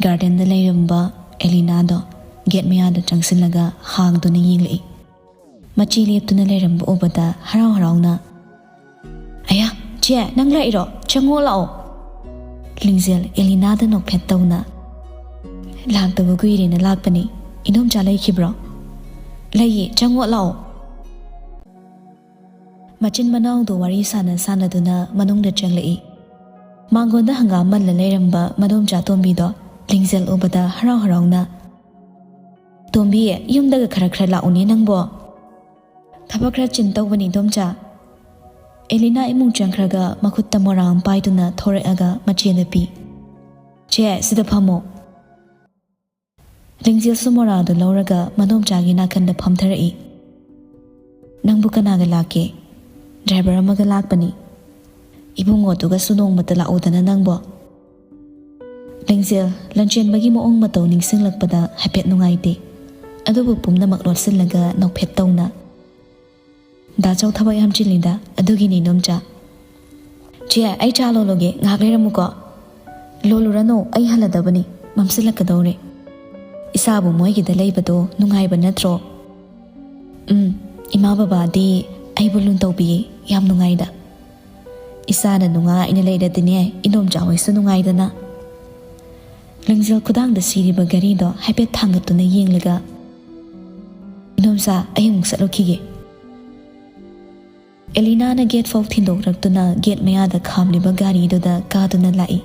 garden da leiramba Elina do get me ada changsilaga hang do ni yingli machi leptuna leiramba obada harau na aya che nang lai ro chango lao Lingzel Elina da nok phet tawna lag da bugui na lag pani inom cha lai khibro lai chango lao machin manau do wari sana duna manung da changlei mangonda hangam man la leiramba madom cha tombi do Lingzel obada harau na tombi yumda ga khara la uni nangbo thaba khara chin tawbani domcha Elina imung changkhraga makhutta morang paiduna thoreaga machina pi che sida phamo Lingzel sumora do lauraga madom chagi nakanda phamtharai nangbu kanaga lake driver amaga lakpani ibungo tuga sunong matala udana nangbo Lingzel lanchen bagi moong mataw ningsinglakpada hapet nungaite adubu pumnamak lotsinlaga nokphet tawna da chaw thabay hamchilida adugi ni nomcha che ai cha loge ngak leiramuko lolurano ai haladabani mamsilakadawre isabu moigi da leibado nungaiba natro ima baba di ai bulun tawbi yam nungaida isana nunga ina leida dine inom jawai su nungaidana Lingzel kudang da siriba gari do hapet thangatuna yenglaga inomsa ayung satlokige Elina na gate folk thindokraktuna gate maya da khamliba gari do da kaduna lai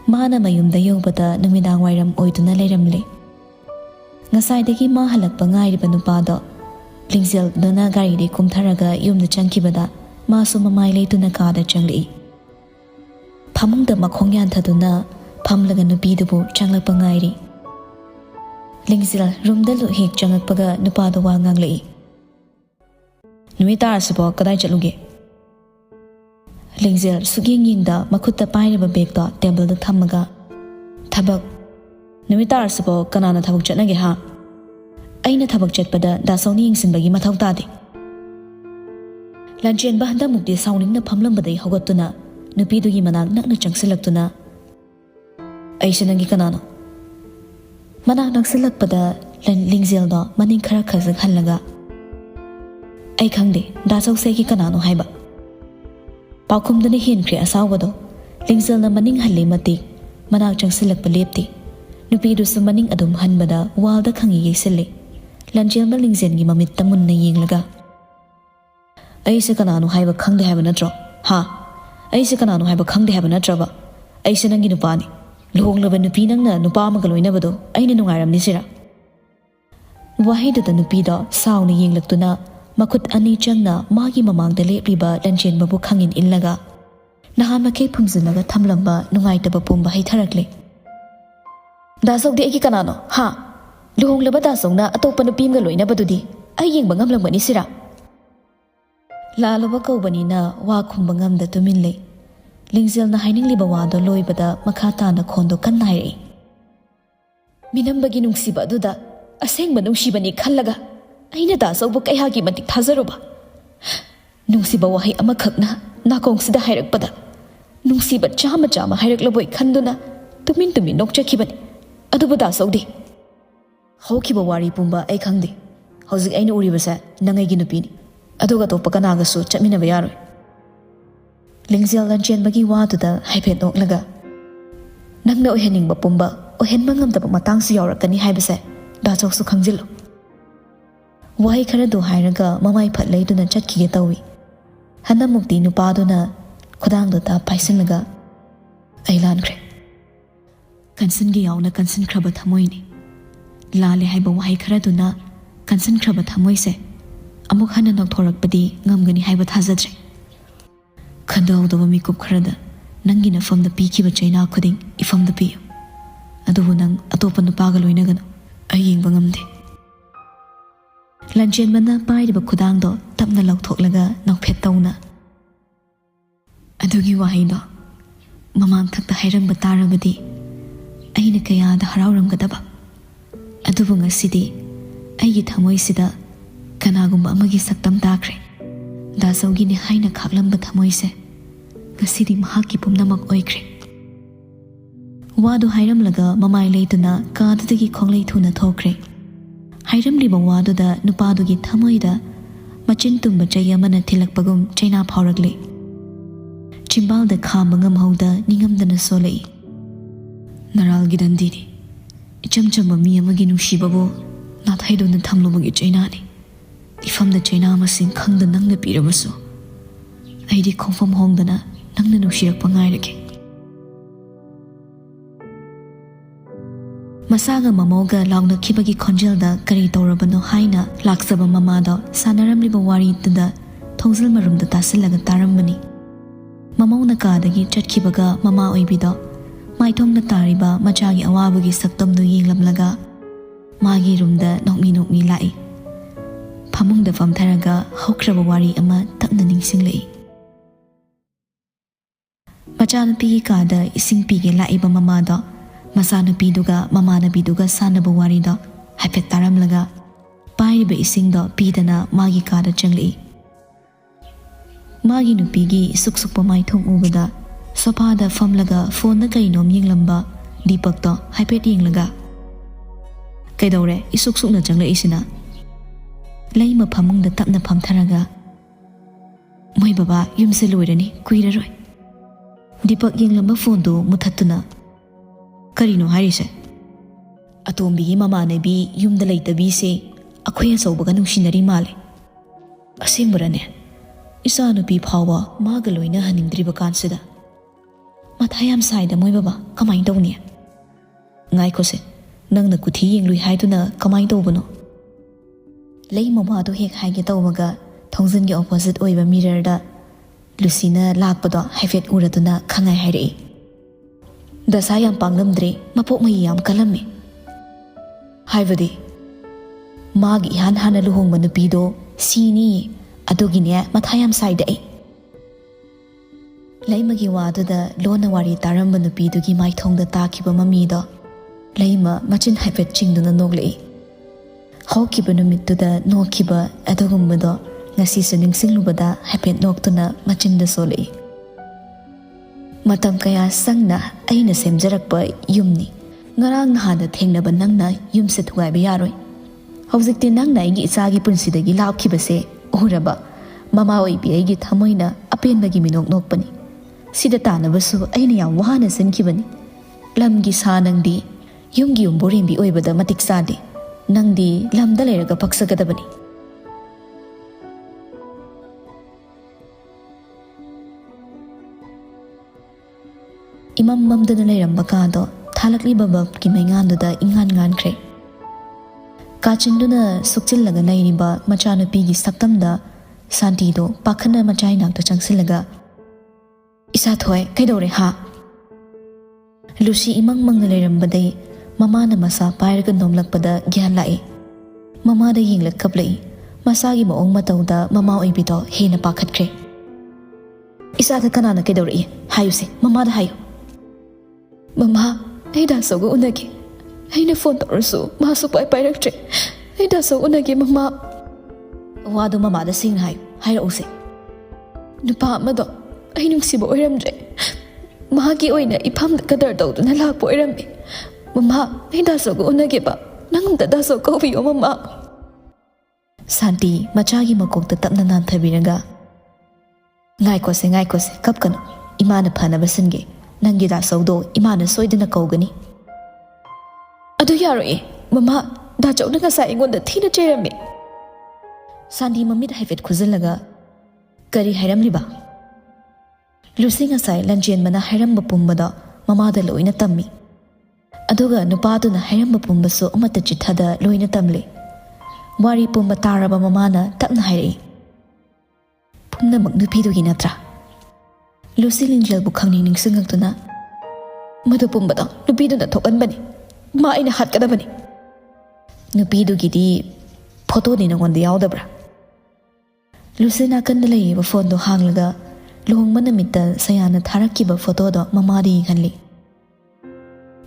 mana mayum da yobada numidang wairam oiduna leiramle ngasai dagi ma halakpa ngairiba nupa do Lingzel dona gari de kumtharaga yumda changkibada ma su mamai leituna kada changli phamung da makhongyan thaduna phamlaga nupi dubu changlakpa ngairi Lingzel room da lu hek changakpaga nupa do wa nganglei Numita asibo kadai chatluge Lingzel suging yingda makhutta pairaba bag do table da thamaga thabak Numita asibo kanana thabak chatnage ha aina thabak chatpada da sawni yingsinbagi mathau tade Lanchen ba handa mukti sawning na phamlambadai hogattuna nupi dugi manak nakna changsilaktuna Aisha nangi kanano manak naksilakpada Lingzel do maning khara khazak halaga Ai khangde da chawse ki kanano haiba paukhumdani hinkhre asawado Lingzel na maning halle mati manak changsilakpa lepti nupi du su maning adum hanbada walda khangi yeisille Lanchel ma Lingzel gi mamit tamun na yenglaga Aise kanano haiba khangde haiba natro ha Aise kanano haiba khangde haiba natraba Aise nangi nupani luhonglaba nupi nangna nupa amaga loinabado aina nungairamni sira wahida da nupi do sawna yenglaktuna makhut ani changna magi mamangda lepliba Lanchen babu khangin illaga nahan make phumjinaga thamlamba nungaitaba pumba haitharakle dasokdi eki kanano ha luhonglaba dasongna atopa nupimga loinabadudi ai yengba ngamlambani sira lalaba kaubanina wa khumba ngamda tuminle Lingzel na hainingli bawado loibada makata na kondo kannairi minambagi nungsiba duda asengba nungsibani khallaga aina da sobu kai hagi matik thazaruba nungsiba wahi amakhakna nakongsida hairakpada nungsiba chama hairak khanduna tumin nokchakhibani aduba da sodi haukiba wari pumba ai khangde hojik aina uribasa nangai gi nupini aduga topa kanaga su chaminaba yaroi Lingzel Lanchen bagi waduda haipet noklaga nangna oheningba pumba ohenba ngamdaba matang su yaurakani haibase da choksu khangjilo Wahai khara do hairaga mamai phat leiduna chatkige tawi hana mukti nupaduna khudang do ta paisinlaga ailankhre kansin gi yauna kansin khraba thamoini lale haiba wahai khara duna kansin khraba thamoise amuk hana nokthorakpadi ngamgani haiba thajadre Khadawdaba mikup kharada nangi na famda pikiba chaina khuding ifamda piyo adubu nang atopa nupaga loinagano ai yengba ngamde Lanchen mana pairiba khudang do tapna lauthoklaga nokphet tawna adugi wahai do mamang thakta hairangba tarabadi aina kaya da harauramgadaba adubu ngasidi aigi thamoisida kanagumba amagi saktam takre दासौगी ने हाइना खागलंबा थमोइसे गसिदी महाकी पुमनामक ओइख्रे ꯋꯥꯗꯨ ꯍꯥꯏꯔꯝꯂꯒ ꯃꯃꯥꯏ ꯂꯩꯇꯨꯅ ꯀꯥꯗꯨꯗꯒꯤ ꯈꯣꯡꯂꯩ ꯊꯨꯅ ꯊꯣꯛꯈ꯭ꯔꯦ꯫ ꯍꯥꯏꯔꯝꯂꯤꯕ ꯋꯥꯗꯨꯗ ꯅꯨꯄꯥꯗꯨꯒꯤ ꯊꯃꯣꯏꯗ ꯃꯆꯤꯟ ꯇꯨꯝꯕ ꯆꯩ ꯑꯃꯅ ꯊꯤꯜꯂꯛꯄꯒꯨꯝ ꯆꯩꯅꯥ ꯐꯥꯎꯔꯛꯂꯦ꯫ ꯆꯤꯝꯕꯥꯜꯗ ꯈꯥꯝꯕ ꯉꯝꯍꯧꯗ ꯅꯤꯡꯉꯝꯗꯅ ꯁꯣꯜꯂꯛꯏ꯫ ꯅꯔꯥꯜꯒꯤ ꯗꯟꯗꯤꯅꯤ, ꯏꯆꯝ ꯆꯝꯕ ꯃꯤ ꯑꯃꯒꯤ ꯅꯨꯡꯁꯤꯕꯕꯨ ꯅꯥꯊꯩꯗꯨꯅ ꯊꯝꯂꯨꯕꯒꯤ ꯆꯩꯅꯥꯅꯤ꯫ ꯏꯐꯝꯗ ꯆꯩꯅꯥ ꯃꯁꯤꯡ ꯈꯪꯗ ꯅꯪꯅ ꯄꯤꯔꯕꯁꯨ ꯑꯩꯗꯤ ꯈꯣꯡꯐꯝ ꯍꯣꯡꯗꯅ ꯅꯪꯅ ꯅꯨꯡꯁꯤꯔꯛꯄ ꯉꯥꯏꯔꯒꯦ꯫ ꯃꯁꯥꯒ ꯃꯃꯧꯒ ꯂꯥꯎꯅꯈꯤꯕꯒꯤ ꯈꯣꯟꯖꯦꯜꯗ ꯀꯔꯤ ꯇꯧꯔꯕꯅꯣ ꯍꯥꯏꯅ ꯂꯥꯛꯆꯕ ꯃꯃꯥꯗꯣ ꯁꯥꯟꯅꯔꯝꯂꯤꯕ ꯋꯥꯔꯤꯗꯨꯗ ꯊꯣꯡꯖꯜ ꯃꯔꯨꯝꯗ ꯇꯥꯁꯤꯜꯂꯒ ꯇꯥꯔꯝꯕꯅꯤ꯫ ꯃꯃꯧꯅ ꯀꯥꯗꯒꯤ ꯆꯠꯈꯤꯕꯒ ꯃꯃꯥ ꯑꯣꯏꯕꯤꯗꯣ ꯃꯥꯏꯊꯣꯡꯗ ꯇꯥꯔꯤꯕ ꯃꯆꯥꯒꯤ ꯑꯋꯥꯕꯒꯤ ꯁꯛꯇꯝꯗꯨ ꯌꯦꯡꯂꯝꯂꯒ ꯃꯥꯒꯤ ꯔꯨꯝꯗ ꯅꯣꯛꯃꯤ ꯅꯣꯛꯃꯤ ꯂꯥꯛꯏ꯫ ꯐꯃꯨꯡꯗ ꯐꯝꯊꯔꯒ ꯍꯧꯈ꯭ꯔꯕ ꯋꯥꯔꯤ ꯑꯃ ꯇꯞꯅ ꯅꯤꯡꯁꯤꯡꯂꯛꯏ꯫ ꯃꯆꯥꯅꯨꯄꯤꯒꯤ ꯀꯥꯗ ꯏꯁꯤꯡ ꯄꯤꯒꯦ ꯂꯥꯛꯏꯕ ꯃꯃꯥꯗꯣ ꯃꯆꯥꯅꯨꯄꯤꯗꯨꯒ ꯃꯃꯥꯟꯅꯕꯤꯗꯨꯒ ꯁꯥꯟꯅꯕ ꯋꯥꯔꯤꯗꯣ ꯍꯥꯏꯐꯦꯠ ꯇꯥꯔꯝꯂꯒ ꯄꯥꯏꯔꯤꯕ ꯏꯁꯤꯡꯗꯣ ꯄꯤꯗꯅ ꯃꯥꯒꯤ ꯀꯥꯗ ꯆꯪꯂꯛꯏ꯫ ꯃꯥꯒꯤ ꯅꯨꯄꯤꯒꯤ ꯏꯁꯨꯛ ꯁꯨꯛꯄ ꯃꯥꯏꯊꯣꯡ ꯎꯕꯗ ꯁꯣꯐꯥꯗ ꯐꯝꯂꯒ ꯐꯣꯟꯗ ꯀꯩꯅꯣꯝ ꯌꯦꯡꯂꯝꯕ ꯗꯤꯄꯛꯇꯣ ꯍꯥꯏꯐꯦꯠ ꯌꯦꯡꯂꯒ "ꯀꯩꯗꯧꯔꯦ ꯏꯁꯨꯛ ꯁꯨꯛꯅ ꯆꯪꯂꯛꯏꯁꯤꯅ?" ꯂꯩꯃ ꯐꯃꯨꯡꯗ ꯇꯞꯅ ꯐꯝꯊꯔꯒ "ꯃꯣꯏ ꯕꯕꯥ ꯌꯨꯝꯁꯦ ꯂꯣꯏꯔꯅꯤ, ꯀꯨꯏꯔꯔꯣꯏ." ꯗꯤꯄꯛ ꯌꯦꯡꯂꯝꯕ ꯐꯣꯟꯗꯨ ꯃꯨꯊꯠꯇꯨꯅ "ꯀꯔꯤꯅꯣ ꯍꯥꯏꯔꯤꯁꯦ? ꯑꯇꯣꯝꯕꯤꯒꯤ ꯃꯃꯥꯟꯅꯕꯤ ꯌꯨꯝꯗ ꯂꯩꯇꯕꯤꯁꯦ ꯑꯩꯈꯣꯏ ꯑꯆꯧꯕꯒ ꯅꯨꯡꯁꯤꯅꯔꯤ ꯃꯥꯜꯂꯦ. ꯑꯁꯦꯡꯕꯔꯅꯦ? ꯏꯆꯥ ꯅꯨꯄꯤ ꯐꯥꯎꯕ ꯃꯥꯒ ꯂꯣꯏꯅꯍꯟꯅꯤꯡꯗ꯭ꯔꯤꯕ ꯀꯥꯟꯁꯤꯗ ꯃꯊꯥ ꯌꯥꯝ ꯁꯥꯏꯗ ꯃꯣꯏ ꯕꯕꯥ, ꯀꯃꯥꯏꯅ ꯇꯧꯅꯤ?" "ꯉꯥꯏꯈꯣꯁꯦ, ꯅꯪꯅ ꯀꯨꯊꯤ ꯌꯦꯡꯂꯨꯏ ꯍꯥꯏꯗꯨꯅ ꯀꯃꯥꯏꯅ ꯇꯧꯕꯅꯣ?" ꯂꯩ ꯃꯃꯥꯗꯣ ꯍꯦꯛ ꯍꯥꯏꯒꯦ ꯇꯧꯕꯒ ꯊꯣꯡꯖꯟꯒꯤ ꯑꯣꯄꯣꯖꯤꯠ ꯑꯣꯏꯕ ꯃꯤꯔꯔꯗ ꯂꯨꯁꯤꯅ ꯂꯥꯛꯄꯗꯣ ꯍꯥꯏꯐꯦꯠ ꯎꯔꯗꯨꯅ ꯈꯪꯉꯥꯏ ꯍꯥꯏꯔꯛꯏ꯫ "ꯗꯁꯥ ꯌꯥꯝ ꯄꯥꯡꯂꯝꯗ꯭ꯔꯦ, ꯃꯄꯣꯛ ꯃꯍꯤ ꯌꯥꯝ ꯀꯜꯂꯝꯃꯤ." "ꯍꯥꯏꯕꯗꯤ?" "ꯃꯥꯒꯤ ꯏꯍꯥꯟ ꯍꯥꯟꯅ ꯂꯨꯍꯣꯡꯕ ꯅꯨꯄꯤꯗꯣ ꯁꯤꯅꯤꯌꯦ, ꯑꯗꯨꯒꯤꯅꯦ ꯃꯊꯥ ꯌꯥꯝ ꯁꯥꯏꯗ ꯑꯩ." ꯂꯩꯃꯒꯤ ꯋꯥꯗꯨꯗ ꯂꯣꯟꯅ ꯋꯥꯔꯤ ꯇꯥꯔꯝꯕ ꯅꯨꯄꯤꯗꯨꯒꯤ ꯃꯥꯏꯊꯣꯡꯗ ꯇꯥꯈꯤꯕ ꯃꯃꯤꯗꯣ ꯂꯩꯃ ꯃꯆꯤꯟ ꯍꯥꯏꯐꯦꯠ ꯆꯤꯡꯗꯨꯅ ꯅꯣꯛꯂꯛꯏ꯫ ꯍꯧꯈꯤꯕ ꯅꯨꯃꯤꯠꯇꯨꯗ ꯅꯣꯛꯈꯤꯕ ꯑꯗꯨꯒꯨꯝꯕꯗꯣ ꯉꯁꯤꯁꯨ ꯅꯤꯡꯁꯤꯡꯂꯨꯕꯗ ꯍꯥꯏꯐꯦꯠ ꯅꯣꯛꯇꯨꯅ ꯃꯆꯤꯟꯗ ꯁꯣꯜꯂꯛꯏ꯫ "ꯃꯇꯝ ꯀꯌꯥ ꯆꯪꯅ ꯑꯩꯅ ꯁꯦꯝꯖꯔꯛꯄ ꯌꯨꯝꯅꯤ. ꯉꯔꯥꯡ ꯅꯍꯥꯟꯗ ꯊꯦꯡꯅꯕ ꯅꯪꯅ ꯌꯨꯝꯁꯦ ꯊꯨꯒꯥꯏꯕ ꯌꯥꯔꯣꯏ. ꯍꯧꯖꯤꯛꯇꯤ ꯅꯪꯅ ꯑꯩꯒꯤ ꯏꯆꯥꯒꯤ ꯄꯨꯟꯁꯤꯗꯒꯤ ꯂꯥꯞꯈꯤꯕꯁꯦ ꯎꯔꯕ ꯃꯃꯥ ꯑꯣꯏꯕꯤ ꯑꯩꯒꯤ ꯊꯃꯣꯏꯅ ꯑꯄꯦꯟꯕꯒꯤ ꯃꯤꯅꯣꯛ ꯅꯣꯛꯄꯅꯤ. ꯁꯤꯗ ꯇꯥꯅꯕꯁꯨ ꯑꯩꯅ ꯌꯥꯝ ꯋꯥꯅ ꯁꯤꯟꯈꯤꯕꯅꯤ. ꯂꯝꯒꯤ ꯁꯥ ꯅꯪꯗꯤ ꯌꯨꯝꯒꯤ ꯌꯨꯝꯕꯣꯔꯦꯝꯕꯤ ꯑꯣꯏꯕꯗ ꯃꯇꯤꯛ ꯆꯥꯗꯦ. ꯅꯪꯗꯤ ꯂꯝꯗ ꯂꯩꯔꯒ ꯄꯛꯆꯒꯗꯕꯅꯤ." ꯏꯃꯝ ꯃꯝꯗꯅ ꯂꯩꯔꯝꯕ ꯀꯥꯗꯣ ꯊꯥꯜꯂꯛꯂꯤꯕ ꯕꯜꯕꯀꯤ ꯃꯩꯉꯥꯟꯗꯨꯗ ꯏꯪꯉꯥꯟ ꯉꯥꯟꯈ꯭ꯔꯦ꯫ ꯀꯥꯆꯤꯟꯗꯨꯅ ꯁꯨꯛꯆꯤꯜꯂꯒ ꯂꯩꯔꯤꯕ ꯃꯆꯥꯅꯨꯄꯤꯒꯤ ꯁꯛꯇꯝꯗ ꯁꯥꯟꯇꯤꯗꯣ ꯄꯥꯈꯠꯅ ꯃꯆꯥꯏ ꯅꯥꯛꯇ ꯆꯪꯁꯤꯜꯂꯒ "ꯏꯆꯥꯊꯣꯏ, ꯀꯩꯗꯧꯔꯦ ꯍꯥ?" ꯂꯨꯁꯤ ꯏꯃꯪ ꯃꯪꯅ ꯂꯩꯔꯝꯕꯗꯩ ꯃꯃꯥꯅ ꯃꯁꯥ ꯄꯥꯏꯔꯒ ꯅꯣꯝꯂꯛꯄꯗ ꯒ꯭ꯌꯥꯟ ꯂꯥꯛꯏ꯫ ꯃꯃꯥꯗ ꯌꯦꯡꯂꯛ ꯀꯞꯂꯛꯏ꯫ ꯃꯁꯥꯒꯤ ꯃꯑꯣꯡ ꯃꯇꯧꯗ ꯃꯃꯥ ꯑꯣꯏꯕꯤꯗꯣ ꯍꯦꯟꯅ ꯄꯥꯈꯠꯈ꯭ꯔꯦ꯫ "ꯏꯆꯥꯗ ꯀꯅꯥꯅ ꯀꯩꯗꯧꯔꯛꯏ? ꯍꯥꯏꯌꯨꯁꯦ, ꯃꯃꯥꯗ ꯍꯥꯏꯌꯨ." "ꯃꯃꯥ, ꯑꯩ ꯗꯥꯁꯧꯒ ꯎꯅꯒꯦ. ꯑꯩꯅ ꯐꯣꯟ ꯇꯧꯔꯁꯨ ꯃꯥ ꯁꯨꯛꯄꯥꯏ ꯄꯥꯏꯔꯛꯇ꯭ꯔꯦ. ꯑꯩ ꯗꯥꯁꯧ ꯎꯅꯒꯦ ꯃꯃꯥ." "ꯋꯥꯗꯣ ꯃꯃꯥꯗ ꯁꯦꯡꯅ ꯍꯥꯏꯌꯨ, ꯍꯥꯏꯔꯛꯎꯁꯦ." "ꯅꯨꯄꯥ ꯑꯃꯗꯣ ꯑꯩ ꯅꯨꯡꯁꯤꯕ ꯑꯣꯏꯔꯝꯗ꯭ꯔꯦ. ꯃꯥꯒꯤ ꯑꯣꯏꯅ ꯏꯐꯝꯗ ꯀꯗꯔ ꯇꯧꯗꯨꯅ ꯂꯥꯛꯄ ꯑꯣꯏꯔꯝꯃꯤ. ꯃꯃꯥ, ꯑꯩ ꯗꯥꯁꯧꯒ ꯎꯅꯒꯦꯕ. ꯅꯪ ꯑꯝꯇ ꯗꯥꯁꯧ ꯀꯧꯕꯤꯌꯣ ꯃꯃꯥ." ꯁꯥꯟꯇꯤ ꯃꯆꯥꯒꯤ ꯃꯀꯣꯛꯇ ꯇꯞꯅ ꯅꯥꯟꯊꯕꯤꯔꯒ "ꯉꯥꯏꯈꯣꯁꯦ, ꯉꯥꯏꯈꯣꯁꯦ, ꯀꯞꯀꯅꯨ. ꯏꯃꯥꯅ ꯐꯅꯕ ꯁꯤꯟꯒꯦ. ꯅꯪꯒꯤ ꯗꯥꯁꯧꯗꯣ ꯏꯃꯥꯅ ꯁꯣꯏꯗꯅ ꯀꯧꯒꯅꯤ." "ꯑꯗꯨ ꯌꯥꯔꯣꯏꯌꯦ ꯃꯃꯥ, ꯗꯥꯆꯧꯅ ꯉꯁꯥꯏ ꯑꯩꯉꯣꯟꯗ ꯊꯤꯅ ꯆꯩꯔꯝꯃꯤ." ꯁꯥꯟꯇꯤ ꯃꯃꯤꯠ ꯍꯥꯏꯐꯦꯠ ꯈꯨꯖꯤꯜꯂꯒ "ꯀꯔꯤ ꯍꯥꯏꯔꯝꯂꯤꯕ?" ꯂꯨꯁꯤ ꯉꯁꯥꯏ ꯂꯟꯆꯦꯟꯕꯅ ꯍꯥꯏꯔꯝꯕ ꯄꯨꯝꯕꯗꯣ ꯃꯃꯥꯗ ꯂꯣꯏꯅ ꯇꯝꯃꯤ꯫ ꯑꯗꯨꯒ ꯅꯨꯄꯥꯗꯨꯅ ꯍꯥꯏꯔꯝꯕ ꯄꯨꯝꯕꯁꯨ ꯑꯃꯠꯇ ꯆꯤꯊꯗ ꯂꯣꯏꯅ ꯇꯝꯂꯤ꯫ ꯋꯥꯔꯤ ꯄꯨꯝꯕ ꯇꯥꯔꯕ ꯃꯃꯥꯅ ꯇꯞꯅ ꯍꯥꯏꯔꯛꯏ꯫ "ꯄꯨꯝꯅꯃꯛ ꯅꯨꯄꯤꯗꯨꯒꯤ ꯅꯠꯇ꯭ꯔꯥ?" ꯂꯨꯁꯤ ꯂꯤꯡꯖꯦꯜꯕꯨ ꯈꯪꯅꯤꯡ ꯅꯤꯡꯁꯤꯡꯉꯛꯇꯨꯅ "ꯃꯗꯨ ꯄꯨꯝꯕꯗꯣ ꯅꯨꯄꯤꯗꯨꯅ ꯊꯣꯛꯍꯟꯕꯅꯤ. ꯃꯥ ꯑꯩꯅ ꯍꯥꯠꯀꯗꯕꯅꯤ." "ꯅꯨꯄꯤꯗꯨꯒꯤꯗꯤ ꯐꯣꯇꯣꯗꯤ ꯅꯉꯣꯟꯗ ꯌꯥꯎꯗꯕ꯭ꯔꯥ?" ꯂꯨꯁꯤ ꯅꯥꯀꯟꯗ ꯂꯩꯔꯤꯕ ꯐꯣꯟꯗꯣ ꯍꯥꯡꯂꯒ ꯂꯨꯍꯣꯡꯕ ꯅꯨꯃꯤꯠꯇ ꯁꯌꯥꯅ ꯊꯥꯔꯛꯈꯤꯕ ꯐꯣꯇꯣꯗꯣ ꯃꯃꯥꯗ ꯌꯦꯡꯍꯜꯂꯤ꯫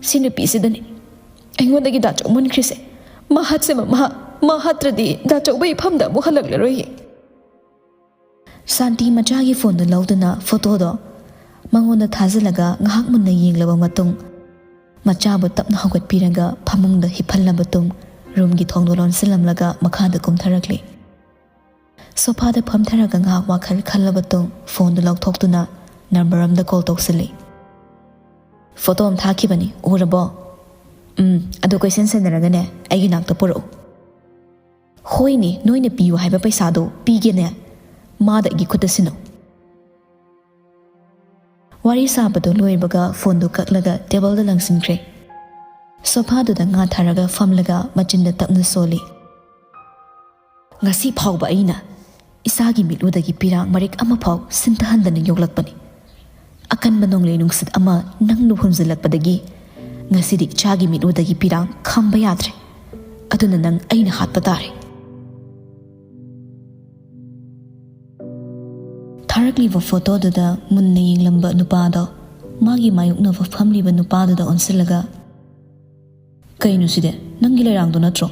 "ꯁꯤ ꯅꯨꯄꯤꯁꯤꯗꯅꯤ ꯑꯩꯉꯣꯟꯗꯒꯤ ꯗꯥꯆꯧ ꯃꯨꯟꯈ꯭ꯔꯤꯁꯦ. ꯃꯥ ꯍꯥꯠꯁꯦ ꯃꯃꯥ. ꯃꯥ ꯍꯥꯠꯇ꯭ꯔꯗꯤ ꯗꯥꯆꯧꯕ ꯏꯐꯝꯗ ꯑꯃꯨꯛ ꯍꯜꯂꯛꯂꯔꯣꯏꯌꯦ." ꯁꯥꯟꯇꯤ ꯃꯆꯥꯒꯤ ꯐꯣꯟꯗꯨ ꯂꯧꯗꯨꯅ ꯐꯣꯇꯣꯗꯣ ꯃꯉꯣꯟꯗ ꯊꯥꯖꯤꯜꯂꯒ ꯉꯥꯏꯍꯥꯛ ꯃꯨꯟꯅ ꯌꯦꯡꯂꯕ ꯃꯇꯨꯡ ꯃꯆꯥꯕꯨ ꯇꯞꯅ ꯍꯧꯒꯠꯄꯤꯔꯒ ꯐꯃꯨꯡꯗ ꯍꯤꯞꯍꯜꯂꯕ ꯃꯇꯨꯡ ꯔꯨꯝꯒꯤ ꯊꯣꯡꯗꯣ ꯂꯣꯟꯁꯤꯜꯂꯝꯂꯒ ꯃꯈꯥꯗ ꯀꯨꯝꯊꯔꯛꯂꯤ꯫ ꯁꯣꯐꯥꯗ ꯐꯝꯊꯔꯒ ꯉꯥꯏꯍꯥꯛ ꯋꯥꯈꯜ ꯈꯜꯂꯕ ꯃꯇꯨꯡ ꯐꯣꯟꯗꯨ ꯂꯧꯊꯣꯛꯇꯨꯅ ꯅꯝꯕꯔ ꯑꯃꯗ ꯀꯣꯜ ꯇꯧꯁꯤꯜꯂꯤ꯫ ꯐꯣꯇꯣ ꯑꯃ ꯊꯥꯈꯤꯕꯅꯤ, ꯎꯔꯕꯣ? ꯑꯗꯨ ꯀꯣꯏꯁꯦꯟ ꯁꯦꯟꯅꯔꯒꯅꯦ ꯑꯩꯒꯤ ꯅꯥꯛꯇ ꯄꯨꯔꯛꯎ꯫ ꯍꯣꯏꯅꯦ, ꯅꯣꯏꯅ ꯄꯤꯌꯨ ꯍꯥꯏꯕ ꯄꯩꯁꯥꯗꯣ ꯄꯤꯒꯦꯅꯦ, ꯃꯥꯗ ꯑꯩꯒꯤ ꯈꯨꯠꯇ ꯁꯤꯟꯅꯧ꯫ ꯋꯥꯔꯤ ꯁꯥꯕꯗꯣ ꯂꯣꯏꯕꯒ ꯐꯣꯟꯗꯨ ꯀꯛꯂꯒ ꯇꯦꯕꯜꯗ ꯂꯪꯁꯤꯟꯈ꯭ꯔꯦ꯫ ꯁꯣꯐꯥꯗꯨꯗ ꯉꯥꯊꯔꯒ ꯐꯝꯂꯒ ꯃꯆꯤꯟꯗ ꯇꯞꯅ ꯁꯣꯜꯂꯤ꯫ ꯉꯁꯤ ꯐꯥꯎꯕ ꯑꯩꯅ ꯏꯁꯥꯒꯤ ꯃꯤꯠꯂꯨꯗꯒꯤ ꯄꯤꯔꯥꯡ ꯃꯔꯤꯛ ꯑꯃꯐꯥꯎ ꯁꯤꯟꯊꯍꯟꯗꯅ ꯌꯣꯛꯂꯛꯄꯅꯤ꯫ ꯑꯀꯟꯕ ꯅꯣꯡꯂꯩ ꯅꯨꯡꯁꯤꯠ ꯑꯃ ꯅꯪꯅ ꯍꯨꯝꯖꯤꯜꯂꯛꯄꯗꯒꯤ ꯉꯁꯤꯗꯤ ꯏꯆꯥꯒꯤ ꯃꯤꯠꯂꯨꯗꯒꯤ ꯄꯤꯔꯥꯡ ꯈꯝꯕ ꯌꯥꯗ꯭ꯔꯦ꯫ ꯑꯗꯨꯅ ꯅꯪ ꯑꯩꯅ ꯍꯥꯠꯄ ꯇꯥꯔꯦ꯫ ꯊꯥꯔꯛꯂꯤꯕ ꯐꯣꯇꯣꯗꯨꯗ ꯃꯨꯟꯅ ꯌꯦꯡꯂꯝꯕ ꯅꯨꯄꯥꯗꯣ ꯃꯥꯒꯤ ꯃꯥꯌꯣꯛꯅꯕ ꯐꯝꯂꯤꯕ ꯅꯨꯄꯥꯗꯨꯗ ꯑꯣꯟꯁꯤꯜꯂꯒ, ꯀꯩꯅꯣ ꯁꯤꯗꯤ? ꯅꯪꯒꯤ ꯂꯩꯔꯥꯡꯗꯣ ꯅꯠꯇ꯭ꯔꯣ?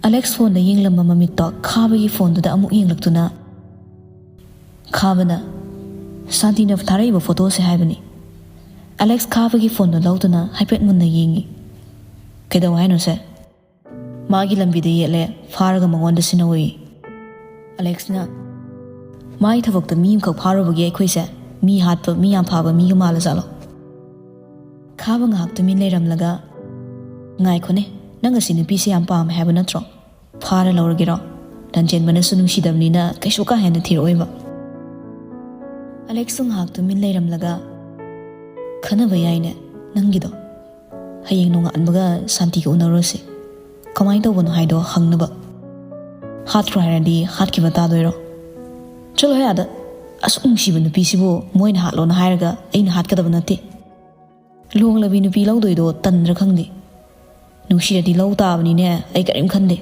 ꯑꯂꯦꯛꯁ ꯐꯣꯟꯗ ꯌꯦꯡꯂꯝꯕ ꯃꯃꯤꯠꯇꯣ ꯈꯥꯕꯒꯤ ꯐꯣꯟꯗꯨꯗ ꯑꯃꯨꯛ ꯌꯦꯡꯂꯛꯇꯨꯅ, ꯈꯥꯕꯅ ꯁꯥꯟꯇꯤꯅ ꯊꯥꯔꯛꯏꯕ ꯐꯣꯇꯣꯁꯦ ꯍꯥꯏꯕꯅꯤ꯫ ꯑꯂꯦꯛꯁ ꯈꯥꯕꯒꯤ ꯐꯣꯟꯗꯣ ꯂꯧꯗꯨꯅ ꯍꯥꯏꯐꯦꯠ ꯃꯨꯟꯅ ꯌꯦꯡꯉꯤ꯫ ꯀꯩꯗꯧ ꯍꯥꯏꯅꯣꯁꯦ? ꯃꯥꯒꯤ ꯂꯝꯕꯤꯗ ꯌꯦꯠꯂꯦ, ꯐꯥꯔꯒ ꯃꯉꯣꯟꯗ ꯁꯤꯟꯅꯧꯏ꯫ ꯑꯂꯦꯛꯁꯅ ꯃꯥꯒꯤ ꯊꯕꯛꯇ ꯃꯤ ꯑꯃꯈꯛ ꯐꯥꯔꯨꯕꯒꯤ ꯑꯩꯈꯣꯏꯁꯦ ꯃꯤ ꯍꯥꯠꯄ, ꯃꯤ ꯌꯥꯝ ꯐꯥꯕ ꯃꯤꯒ ꯃꯥꯜꯂꯖꯥꯠꯂꯣ? ꯈꯥꯕ ꯉꯥꯏꯍꯥꯛ ꯇꯨꯃꯤꯟ ꯂꯩꯔꯝꯂꯒ, ꯉꯥꯏꯈꯣꯅꯦ, ꯅꯪ ꯑꯁꯤ ꯅꯨꯄꯤꯁꯦ ꯌꯥꯝ ꯄꯥꯝꯃꯦ ꯍꯥꯏꯕ ꯅꯠꯇ꯭ꯔꯣ? ꯐꯥꯔ ꯂꯧꯔꯒꯦꯔꯣ? ꯂꯟꯆꯦꯟꯕꯅꯁꯨ ꯅꯨꯡꯁꯤꯗꯕꯅꯤꯅ ꯀꯩꯁꯨ ꯀꯥ ꯍꯦꯟꯅ ꯊꯤꯔꯛꯑꯣꯏꯕ꯫ ꯑꯂꯦꯛꯁꯁꯨ ꯉꯥꯏꯍꯥꯛ ꯇꯨꯃꯤꯟ ꯂꯩꯔꯝꯂꯒ, ꯈꯟꯅꯕ ꯌꯥꯏꯅꯦ ꯅꯪꯒꯤꯗꯣ꯫ ꯍꯌꯦꯡ ꯅꯣꯡꯉꯥꯟꯕꯒ ꯁꯥꯟꯇꯤꯒ ꯎꯅꯔꯨꯔꯁꯤ, ꯀꯃꯥꯏꯅ ꯇꯧꯕꯅꯣ ꯍꯥꯏꯗꯣ ꯍꯪꯅꯕ꯫ ꯍꯥꯠꯈ꯭ꯔꯣ ꯍꯥꯏꯔꯗꯤ ꯍꯥꯠꯈꯤꯕ ꯇꯥꯗꯣꯏꯔꯣ? ꯆꯠꯂꯣ ꯌꯥꯗ, ꯑꯁꯨꯛ ꯅꯨꯡꯁꯤꯕ ꯅꯨꯄꯤꯁꯤꯕꯨ ꯃꯣꯏꯅ ꯍꯥꯠꯂꯣꯅ ꯍꯥꯏꯔꯒ ꯑꯩꯅ ꯍꯥꯠꯀꯗꯕ ꯅꯠꯇꯦ꯫ ꯂꯣꯡꯂꯕꯤ ꯅꯨꯄꯤ ꯂꯧꯗꯣꯏꯗꯣ ꯇꯟꯗ꯭ꯔꯥ ꯈꯪꯗꯦ꯫ ꯅꯨꯡꯁꯤꯔꯗꯤ ꯂꯧ ꯇꯥꯕꯅꯤꯅꯦ, ꯑꯩ ꯀꯔꯤꯝ ꯈꯟꯗꯦ꯫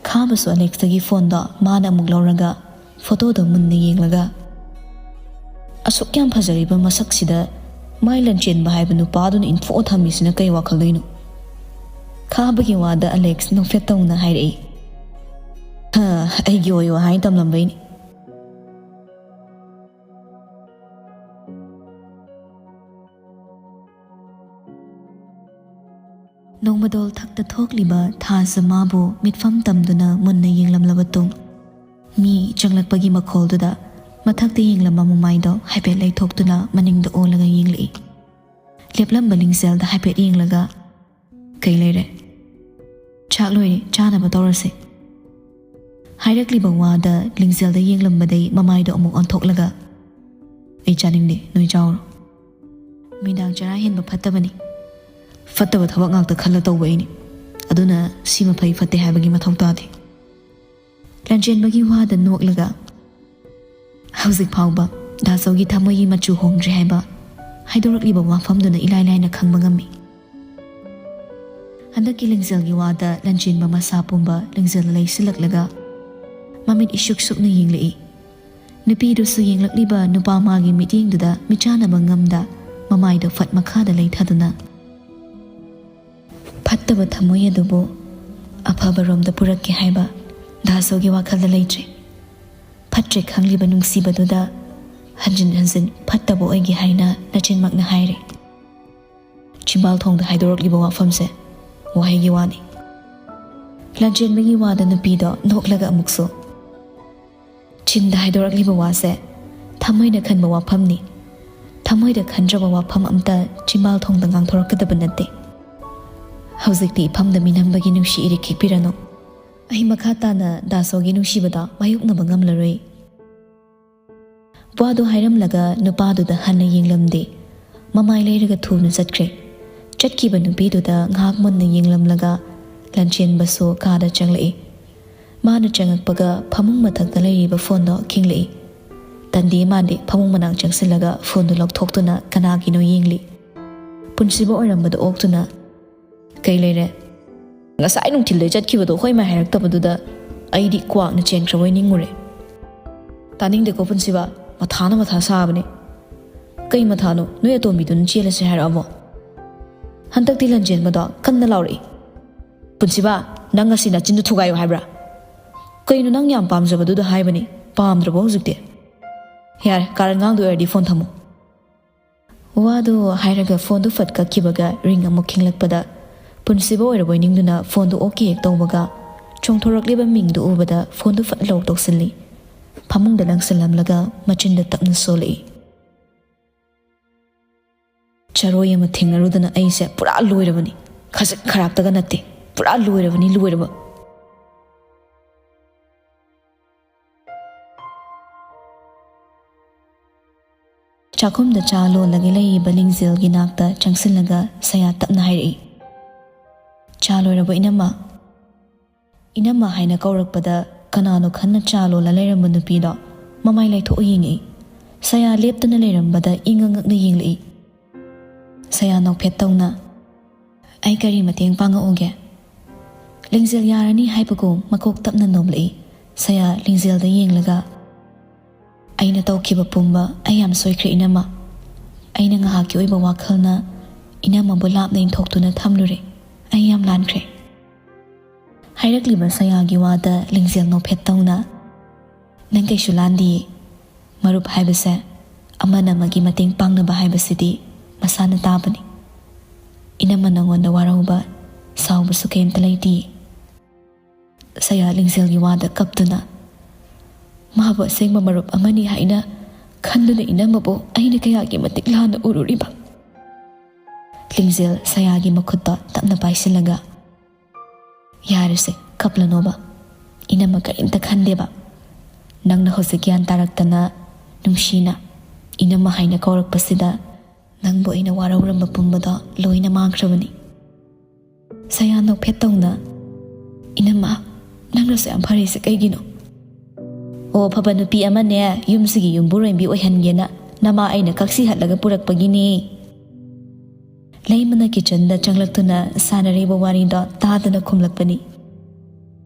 ꯈꯥꯕꯁꯨ ꯑꯂꯦꯛꯁꯇꯒꯤ ꯐꯣꯟꯗꯣ ꯃꯥꯅ ꯑꯃꯨꯛ ꯂꯧꯔꯒ ꯐꯣꯇꯣꯗꯣ ꯃꯨꯟꯅ ꯌꯦꯡꯂꯒ, ꯑꯁꯨꯛ ꯌꯥꯝ ꯐꯖꯔꯤꯕ ꯃꯁꯛꯁꯤꯗ ꯃꯥꯏ ꯂꯟꯆꯦꯟꯕ ꯍꯥꯏꯕ ꯅꯨꯄꯥꯗꯨꯅ ꯏꯟꯊꯣꯛꯑ ꯊꯝꯃꯤꯁꯤꯅ ꯀꯩ ꯋꯥꯈꯜꯗꯣꯏꯅꯣ? ꯈꯥꯕꯒꯤ ꯋꯥꯗ ꯑꯂꯦꯛꯁ ꯅꯣꯛꯐꯦꯠ ꯇꯧꯅ ꯍꯥꯏꯔꯛꯏ꯫ ꯑꯩꯒꯤ ꯑꯣꯏꯌꯣ ꯍꯥꯏꯅ ꯇꯝꯂꯝꯕꯩꯅꯤ꯫ ꯅꯣꯡꯃꯗꯣꯜ ꯊꯛꯇ ꯊꯣꯛꯂꯤꯕ ꯊꯥꯁ ꯃꯥꯕꯨ ꯃꯤꯠꯐꯝ ꯇꯝꯗꯨꯅ ꯃꯨꯟꯅ ꯌꯦꯡꯂꯝꯂꯕ ꯇꯨꯡ ꯃꯤ ꯆꯪꯂꯛꯄꯒꯤ ꯃꯈꯣꯜꯗꯨꯗ ꯃꯊꯛꯇ ꯌꯦꯡꯂꯝꯕ ꯃꯃꯥꯏꯗꯣ ꯍꯥꯏꯐꯦꯠ ꯂꯩꯊꯣꯛꯇꯨꯅ ꯃꯅꯤꯡꯗ ꯑꯣꯜꯂꯒ ꯌꯦꯡꯂꯛꯏ꯫ ꯂꯦꯞꯂꯝꯕ ꯂꯤꯡꯖꯦꯜꯗ ꯍꯥꯏꯐꯦꯠ ꯌꯦꯡꯂꯒ, ꯀꯩ ꯂꯩꯔꯦ? ꯆꯥꯛ ꯂꯣꯏꯔꯦ, ꯆꯥꯅꯕ ꯇꯧꯔꯁꯦ꯫ ꯍꯥꯏꯔꯛꯂꯤꯕ ꯋꯥꯗ ꯂꯤꯡꯖꯦꯜꯗ ꯌꯦꯡꯂꯝꯕꯗꯩ ꯃꯃꯥꯏꯗꯣ ꯑꯃꯨꯛ ꯑꯣꯟꯊꯣꯛꯂꯒ, ꯑꯩ ꯆꯥꯅꯤꯡꯗꯦ, ꯅꯣꯏ ꯆꯥꯎꯔꯣ꯫ ꯃꯤꯗꯥꯡ ꯆꯔꯥ ꯍꯦꯟꯕ ꯐꯠꯇꯕꯅꯤ꯫ ꯐꯠꯇꯕ ꯊꯕꯛ ꯉꯥꯛꯇ ꯈꯜꯂ ꯇꯧꯕ ꯑꯩꯅꯤ, ꯑꯗꯨꯅ ꯁꯤꯃ ꯐꯩ ꯐꯠꯇꯦ ꯍꯥꯏꯕꯒꯤ ꯃꯊꯧ ꯇꯥꯗꯦ꯫ ꯂꯟꯆꯦꯟꯕꯒꯤ ꯋꯥꯗ ꯅꯣꯛꯂꯒ, ꯍꯧꯖꯤꯛ ꯐꯥꯎꯕ ꯗꯥꯁꯧꯒꯤ ꯊꯃꯣꯏꯒꯤ ꯃꯆꯨ ꯍꯣꯡꯗ꯭ꯔꯤ ꯍꯥꯏꯕ ꯍꯥꯏꯗꯣꯔꯛꯂꯤꯕ ꯋꯥꯐꯝꯗꯨꯅ ꯏꯂꯥꯏ ꯂꯥꯏꯅ ꯈꯪꯕ ꯉꯝꯃꯤ꯫ ꯍꯟꯗꯛꯀꯤ ꯂꯤꯡꯖꯦꯜꯒꯤ ꯋꯥꯗ ꯂꯟꯆꯦꯟꯕ ꯃꯁꯥ ꯄꯨꯝꯕ ꯂꯤꯡꯖꯦꯜ ꯂꯩꯁꯤꯜꯂꯛꯂꯒ ꯃꯃꯤꯠ ꯏꯁꯨꯛ ꯁꯨꯛꯅ ꯌꯦꯡꯂꯛꯏ꯫ ꯅꯨꯄꯤꯗꯨꯁꯨ ꯌꯦꯡꯂꯛꯂꯤꯕ ꯅꯨꯄꯥ ꯃꯥꯒꯤ ꯃꯤꯠꯌꯦꯡꯗꯨꯗ ꯃꯤꯆꯥꯟꯅꯕ ꯉꯝꯗ ꯃꯃꯥꯏꯗꯣ ꯐꯠ ꯃꯈꯥꯗ ꯂꯩꯊꯗꯨꯅ, ꯐꯠꯇꯕ ꯊꯃꯣꯏ ꯑꯗꯨꯕꯨ ꯑꯐꯕꯔꯣꯝꯗ ꯄꯨꯔꯛꯀꯦ ꯍꯥꯏꯕ ꯗꯥꯁꯧꯒꯤ ꯋꯥꯈꯜꯗ ꯂꯩꯇ꯭ꯔꯦ꯫ ꯐꯠꯇ꯭ꯔꯦ ꯈꯪꯂꯤꯕ ꯅꯨꯡꯁꯤꯕꯗꯨꯗ ꯍꯟꯖꯤꯟ ꯍꯟꯖꯤꯟ ꯐꯠꯇꯕ ꯑꯣꯏꯒꯦ ꯍꯥꯏꯅ ꯅꯆꯤꯟꯃꯛꯅ ꯍꯥꯏꯔꯦ꯫ ꯆꯤꯝꯕꯥꯜꯊꯣꯡꯗ ꯍꯥꯏꯗꯣꯔꯛꯂꯤꯕ ꯋꯥꯐꯝꯁꯦ ꯋꯥꯍꯩꯒꯤ ꯋꯥꯅꯤ꯫ ꯂꯟꯆꯦꯟꯕꯒꯤ ꯋꯥꯗ ꯅꯨꯄꯤꯗꯣ ꯅꯣꯛꯂꯒ ꯑꯃꯨꯛꯁꯨ, ꯆꯤꯟꯗ ꯍꯥꯏꯗꯣꯔꯛꯂꯤꯕ ꯋꯥꯁꯦ ꯊꯃꯣꯏꯅ ꯈꯟꯕ ꯋꯥꯐꯝꯅꯤ꯫ ꯊꯃꯣꯏꯗ ꯈꯟꯗ꯭ꯔꯕ ꯋꯥꯐꯝ ꯑꯝꯇ ꯆꯤꯝꯕꯥꯜꯊꯣꯡꯗ ꯉꯥꯡꯊꯣꯔꯛꯀꯗꯕ ꯅꯠꯇꯦ꯫ ꯍꯧꯖꯤꯛꯇꯤ ꯏꯐꯝꯗ ꯃꯤꯅꯝꯕꯒꯤ ꯅꯨꯡꯁꯤ ꯏꯔꯤꯛ ꯈꯤꯛꯄꯤꯔꯅꯨ꯫ ꯑꯩ ꯃꯈꯥ ꯇꯥꯅ ꯗꯥꯁꯧꯒꯤ ꯅꯨꯡꯁꯤꯕꯗ ꯃꯥꯌꯣꯛꯅꯕ ꯉꯝꯂꯔꯣꯏ꯫ ꯋꯥꯗꯣ ꯍꯥꯏꯔꯝꯂꯒ ꯅꯨꯄꯥꯗꯨꯗ ꯍꯟꯅ ꯌꯦꯡꯂꯝꯗꯦ, ꯃꯃꯥꯏ ꯂꯩꯔꯒ ꯊꯨꯅ ꯆꯠꯈ꯭ꯔꯦ꯫ ꯆꯠꯈꯤꯕ ꯅꯨꯄꯤꯗꯨꯗ ꯉꯥꯏꯍꯥꯛ ꯃꯨꯟꯅ ꯌꯦꯡꯂꯝꯂꯒ ꯂꯟꯆꯦꯟꯕꯁꯨ ꯀꯥꯗ ꯆꯪꯂꯛꯏ꯫ ꯃꯥꯅ ꯆꯪꯉꯛꯄꯒ ꯐꯃꯨꯡ ꯃꯊꯛꯇ ꯂꯩꯔꯤꯕ ꯐꯣꯟꯗꯣ ꯈꯤꯡꯂꯛꯏ꯫ ꯇꯟꯗꯤ ꯃꯥꯟꯗꯦ ꯐꯃꯨꯡ ꯃꯅꯥꯛ ꯆꯪꯁꯤꯜꯂꯒ ꯐꯣꯟꯗꯨ ꯂꯧꯊꯣꯛꯇꯨꯅ ꯀꯅꯥꯒꯤꯅꯣ ꯌꯦꯡꯂꯤ꯫ ꯄꯨꯟꯁꯤꯕ ꯑꯣꯏꯔꯝꯕꯗ ꯑꯣꯛꯇꯨꯅ, ꯀꯩ ꯂꯩꯔꯦ? ꯉꯁꯥꯏ ꯅꯨꯡꯊꯤꯜꯗꯩ ꯆꯠꯈꯤꯕꯗꯣ ꯍꯣꯏ ꯃꯥꯏ ꯍꯥꯏꯔꯛꯇꯕꯗꯨꯗ ꯑꯩꯗꯤ ꯀ꯭ꯋꯥꯛꯅ ꯆꯦꯟꯈ꯭ꯔꯕꯣꯏ ꯅꯤꯡꯉꯨꯔꯦ꯫ ꯇꯥꯅꯤꯡꯗꯦꯀꯣ ꯄꯨꯟꯁꯤꯕ, ꯃꯊꯥꯅ ꯃꯊꯥ ꯁꯥꯕꯅꯦ꯫ ꯀꯩ ꯃꯊꯥꯅꯣ? ꯅꯣꯏ ꯑꯇꯣꯝꯕꯤꯗꯨꯅ ꯆꯦꯜꯂꯁꯦ ꯍꯥꯏꯔꯛꯑꯕꯣ? ꯍꯟꯗꯛꯇꯤ ꯂꯟꯆꯦꯟꯕꯗꯣ ꯀꯟꯅ ꯂꯥꯎꯔꯛꯏ꯫ ꯄꯨꯟꯁꯤꯕ, ꯅꯪ ꯉꯁꯤ ꯅꯆꯤꯟꯗꯨ ꯊꯨꯒꯥꯏꯌꯨ ꯍꯥꯏꯕ꯭ꯔꯥ? ꯀꯩꯅꯣ ꯅꯪ ꯌꯥꯝ ꯄꯥꯝꯖꯕꯗꯨꯗ ꯍꯥꯏꯕꯅꯤ, ꯄꯥꯝꯗ꯭ꯔꯕꯣ ꯍꯧꯖꯤꯛꯇꯤ? ꯌꯥꯔꯦ, ꯀꯥꯔꯟ ꯉꯥꯡꯗꯣꯏ ꯑꯣꯏꯔꯗꯤ ꯐꯣꯟ ꯊꯝꯃꯨ꯫ ꯋꯥꯗꯨ ꯍꯥꯏꯔꯒ ꯐꯣꯟꯗꯨ ꯐꯠ ꯀꯛꯈꯤꯕꯒ ꯔꯤꯡ ꯑꯃꯨꯛ ꯈꯤꯡꯂꯛꯄꯗ ꯄꯨꯟꯁꯤꯕ ꯑꯣꯏꯔꯕꯣꯏ ꯅꯤꯡꯗꯨꯅ ꯐꯣꯟꯗꯨ ꯑꯣꯛꯀꯦ ꯍꯦꯛ ꯇꯧꯕꯒ ꯆꯣꯡꯊꯣꯔꯛꯂꯤꯕ ꯃꯤꯡꯗꯨ ꯎꯕꯗ ꯐꯣꯟꯗꯨ ꯐꯠ ꯂꯧ ꯇꯧꯁꯤꯜꯂꯤ ꯐꯃꯨꯡꯗ ꯂꯪꯁꯤꯜꯂꯝꯂꯒ ꯃꯆꯤꯟꯗ ꯇꯞꯅ ꯁꯣꯜꯂꯛꯏ ꯆꯔꯣꯏ ꯑꯃ ꯊꯦꯡꯅꯔꯨꯗꯅ ꯑꯩꯁꯦ ꯄꯨꯔꯥ ꯂꯣꯏꯔꯕꯅꯤ ꯈꯖꯤꯛ ꯈꯔꯥꯛꯇꯒ ꯅꯠꯇꯦ ꯄꯨꯔꯥ ꯂꯣꯏꯔꯕꯅꯤ ꯂꯣꯏꯔꯕ ꯆꯥꯛꯈꯨꯝꯗ ꯆꯥ ꯂꯣꯜꯂꯒ ꯂꯩꯔꯤꯕ ꯂꯤꯡꯖꯦꯜꯒꯤ ꯅꯥꯛꯇ ꯆꯪꯁꯤꯜꯂꯒ ꯁꯌꯥ ꯇꯞꯅ ꯍꯥꯏꯔꯛꯏ ꯆꯥ ꯂꯣꯏꯔꯕ ꯏꯅꯝꯃ ꯍꯥꯏꯅ ꯀꯧꯔꯛꯄꯗ ꯀꯅꯥꯅꯣ ꯈꯟꯅ ꯆꯥ ꯂꯣꯜꯂ ꯂꯩꯔꯝꯕ ꯅꯨꯄꯤꯗꯣ ꯃꯃꯥꯏ ꯂꯩꯊꯣꯛꯑ ꯌꯦꯡꯉꯛꯏ ꯁꯌꯥ ꯂꯦꯞꯇꯨꯅ ꯂꯩꯔꯝꯕꯗ ꯏꯪꯉ ꯉꯛꯅ ꯌꯦꯡꯂꯛꯏ ꯁꯌꯥ ꯅꯣꯛꯐꯦꯠ ꯇꯧꯅ ꯑꯩ ꯀꯔꯤ ꯃꯇꯦꯡ ꯄꯥꯡꯉꯛꯎꯒꯦ ꯂꯤꯡꯖꯦꯜ ꯌꯥꯔꯅꯤ ꯍꯥꯏꯕꯒꯨꯝ ꯃꯀꯣꯛ ꯇꯞꯅ ꯅꯣꯝꯂꯛꯏ ꯁꯌꯥ ꯂꯤꯡꯖꯦꯜꯗ ꯌꯦꯡꯂꯒ ꯑꯩꯅ ꯇꯧꯈꯤꯕ ꯄꯨꯝꯕ ꯑꯩ ꯌꯥꯝ ꯁꯣꯏꯈ꯭ꯔꯦ ꯏꯅꯝꯃ ꯑꯩꯅ ꯉꯥꯏꯍꯥꯛꯀꯤ ꯑꯣꯏꯕ ꯋꯥꯈꯜꯅ ꯏꯅꯝꯃꯕꯨ ꯂꯥꯞꯅ ꯏꯟꯊꯣꯛꯇꯨꯅ ꯊꯝꯂꯨꯔꯦ ꯑꯩ ꯌꯥꯝ ꯂꯥꯟꯈ꯭ꯔꯦ ꯍꯥꯏꯔꯛꯂꯤꯕ ꯁꯌꯥꯒꯤ ꯋꯥꯗ ꯂꯤꯡꯖꯦꯜ ꯅꯣꯛꯐꯦꯠ ꯇꯧꯅ ꯅꯪ ꯀꯩꯁꯨ ꯂꯥꯟꯗꯤꯌꯦ ꯃꯔꯨꯞ ꯍꯥꯏꯕꯁꯦ ꯑꯃꯅ ꯑꯃꯒꯤ ꯃꯇꯦꯡ ꯄꯥꯡꯅꯕ ꯍꯥꯏꯕꯁꯤꯗꯤ ꯃꯁꯥꯅ ꯇꯥꯕꯅꯤ ꯏꯅꯝꯃ ꯅꯉꯣꯟꯗ ꯋꯥꯔꯧꯕ ꯁꯥꯎꯕꯁꯨ ꯀꯩꯝꯇ ꯂꯩꯇꯤꯌꯦ ꯁꯌꯥ ꯂꯤꯡꯖꯦꯜꯒꯤ ꯋꯥꯗ ꯀꯞꯇꯨꯅ ꯃꯥꯕꯨ ꯑꯁꯦꯡꯕ ꯃꯔꯨꯞ ꯑꯃꯅꯤ ꯍꯥꯏꯅ ꯈꯟꯗꯨꯅ ꯏꯅꯝꯃꯕꯨ ꯑꯩꯅ ꯀꯌꯥꯒꯤ ꯃꯇꯤꯛ ꯂꯥꯟꯅ ꯎꯔꯨꯔꯤꯕ ꯂꯤꯡꯖꯦꯜ ꯁꯌꯥꯒꯤ ꯃꯈꯨꯠꯇ ꯇꯞꯅ ꯄꯥꯏꯁꯤꯜꯂꯒ ꯌꯥꯔꯁꯦ ꯀꯞꯂꯅꯣꯕ ꯏꯅꯝꯃ ꯀꯔꯤꯝꯇ ꯈꯟꯗꯦꯕ ꯅꯪꯅ ꯍꯧꯖꯤꯛ ꯒ꯭ꯌꯥꯟ ꯇꯥꯔꯛꯇꯅ ꯅꯨꯡꯁꯤꯅ ꯏꯅꯝꯃ ꯍꯥꯏꯅ ꯀꯧꯔꯛꯄꯁꯤꯗ ꯅꯪꯕꯨ ꯑꯩꯅ ꯋꯥꯔꯧꯔꯝꯕ ꯄꯨꯝꯕꯗꯣ ꯂꯣꯏꯅ ꯃꯥꯡꯈ꯭ꯔꯕꯅꯤ ꯁꯌꯥ ꯅꯣꯛꯐꯦꯠ ꯇꯧꯅ ꯏꯅꯝꯃ ꯅꯪꯅꯁꯨ ꯌꯥꯝ ꯐꯔꯤꯁꯦ ꯀꯩꯒꯤꯅꯣ ꯑꯣ ꯐꯕ ꯅꯨꯄꯤ ꯑꯃꯅꯦ ꯌꯨꯝꯁꯤꯒꯤ ꯌꯨꯝꯕꯨꯔꯦꯝꯕꯤ ꯑꯣꯏꯍꯟꯒꯦꯅ ꯅꯃꯥ ꯑꯩꯅ ꯀꯛꯁꯤꯍꯠꯂꯒ ꯄꯨꯔꯛꯄꯒꯤꯅꯤ ꯂꯩꯃꯅ ꯀꯤꯆꯟꯗ ꯆꯪꯂꯛꯇꯨꯅ ꯁꯥꯟꯅꯔꯤꯕ ꯋꯥꯔꯤꯗꯣ ꯇꯥꯗꯅ ꯈꯨꯝꯂꯛꯄꯅꯤ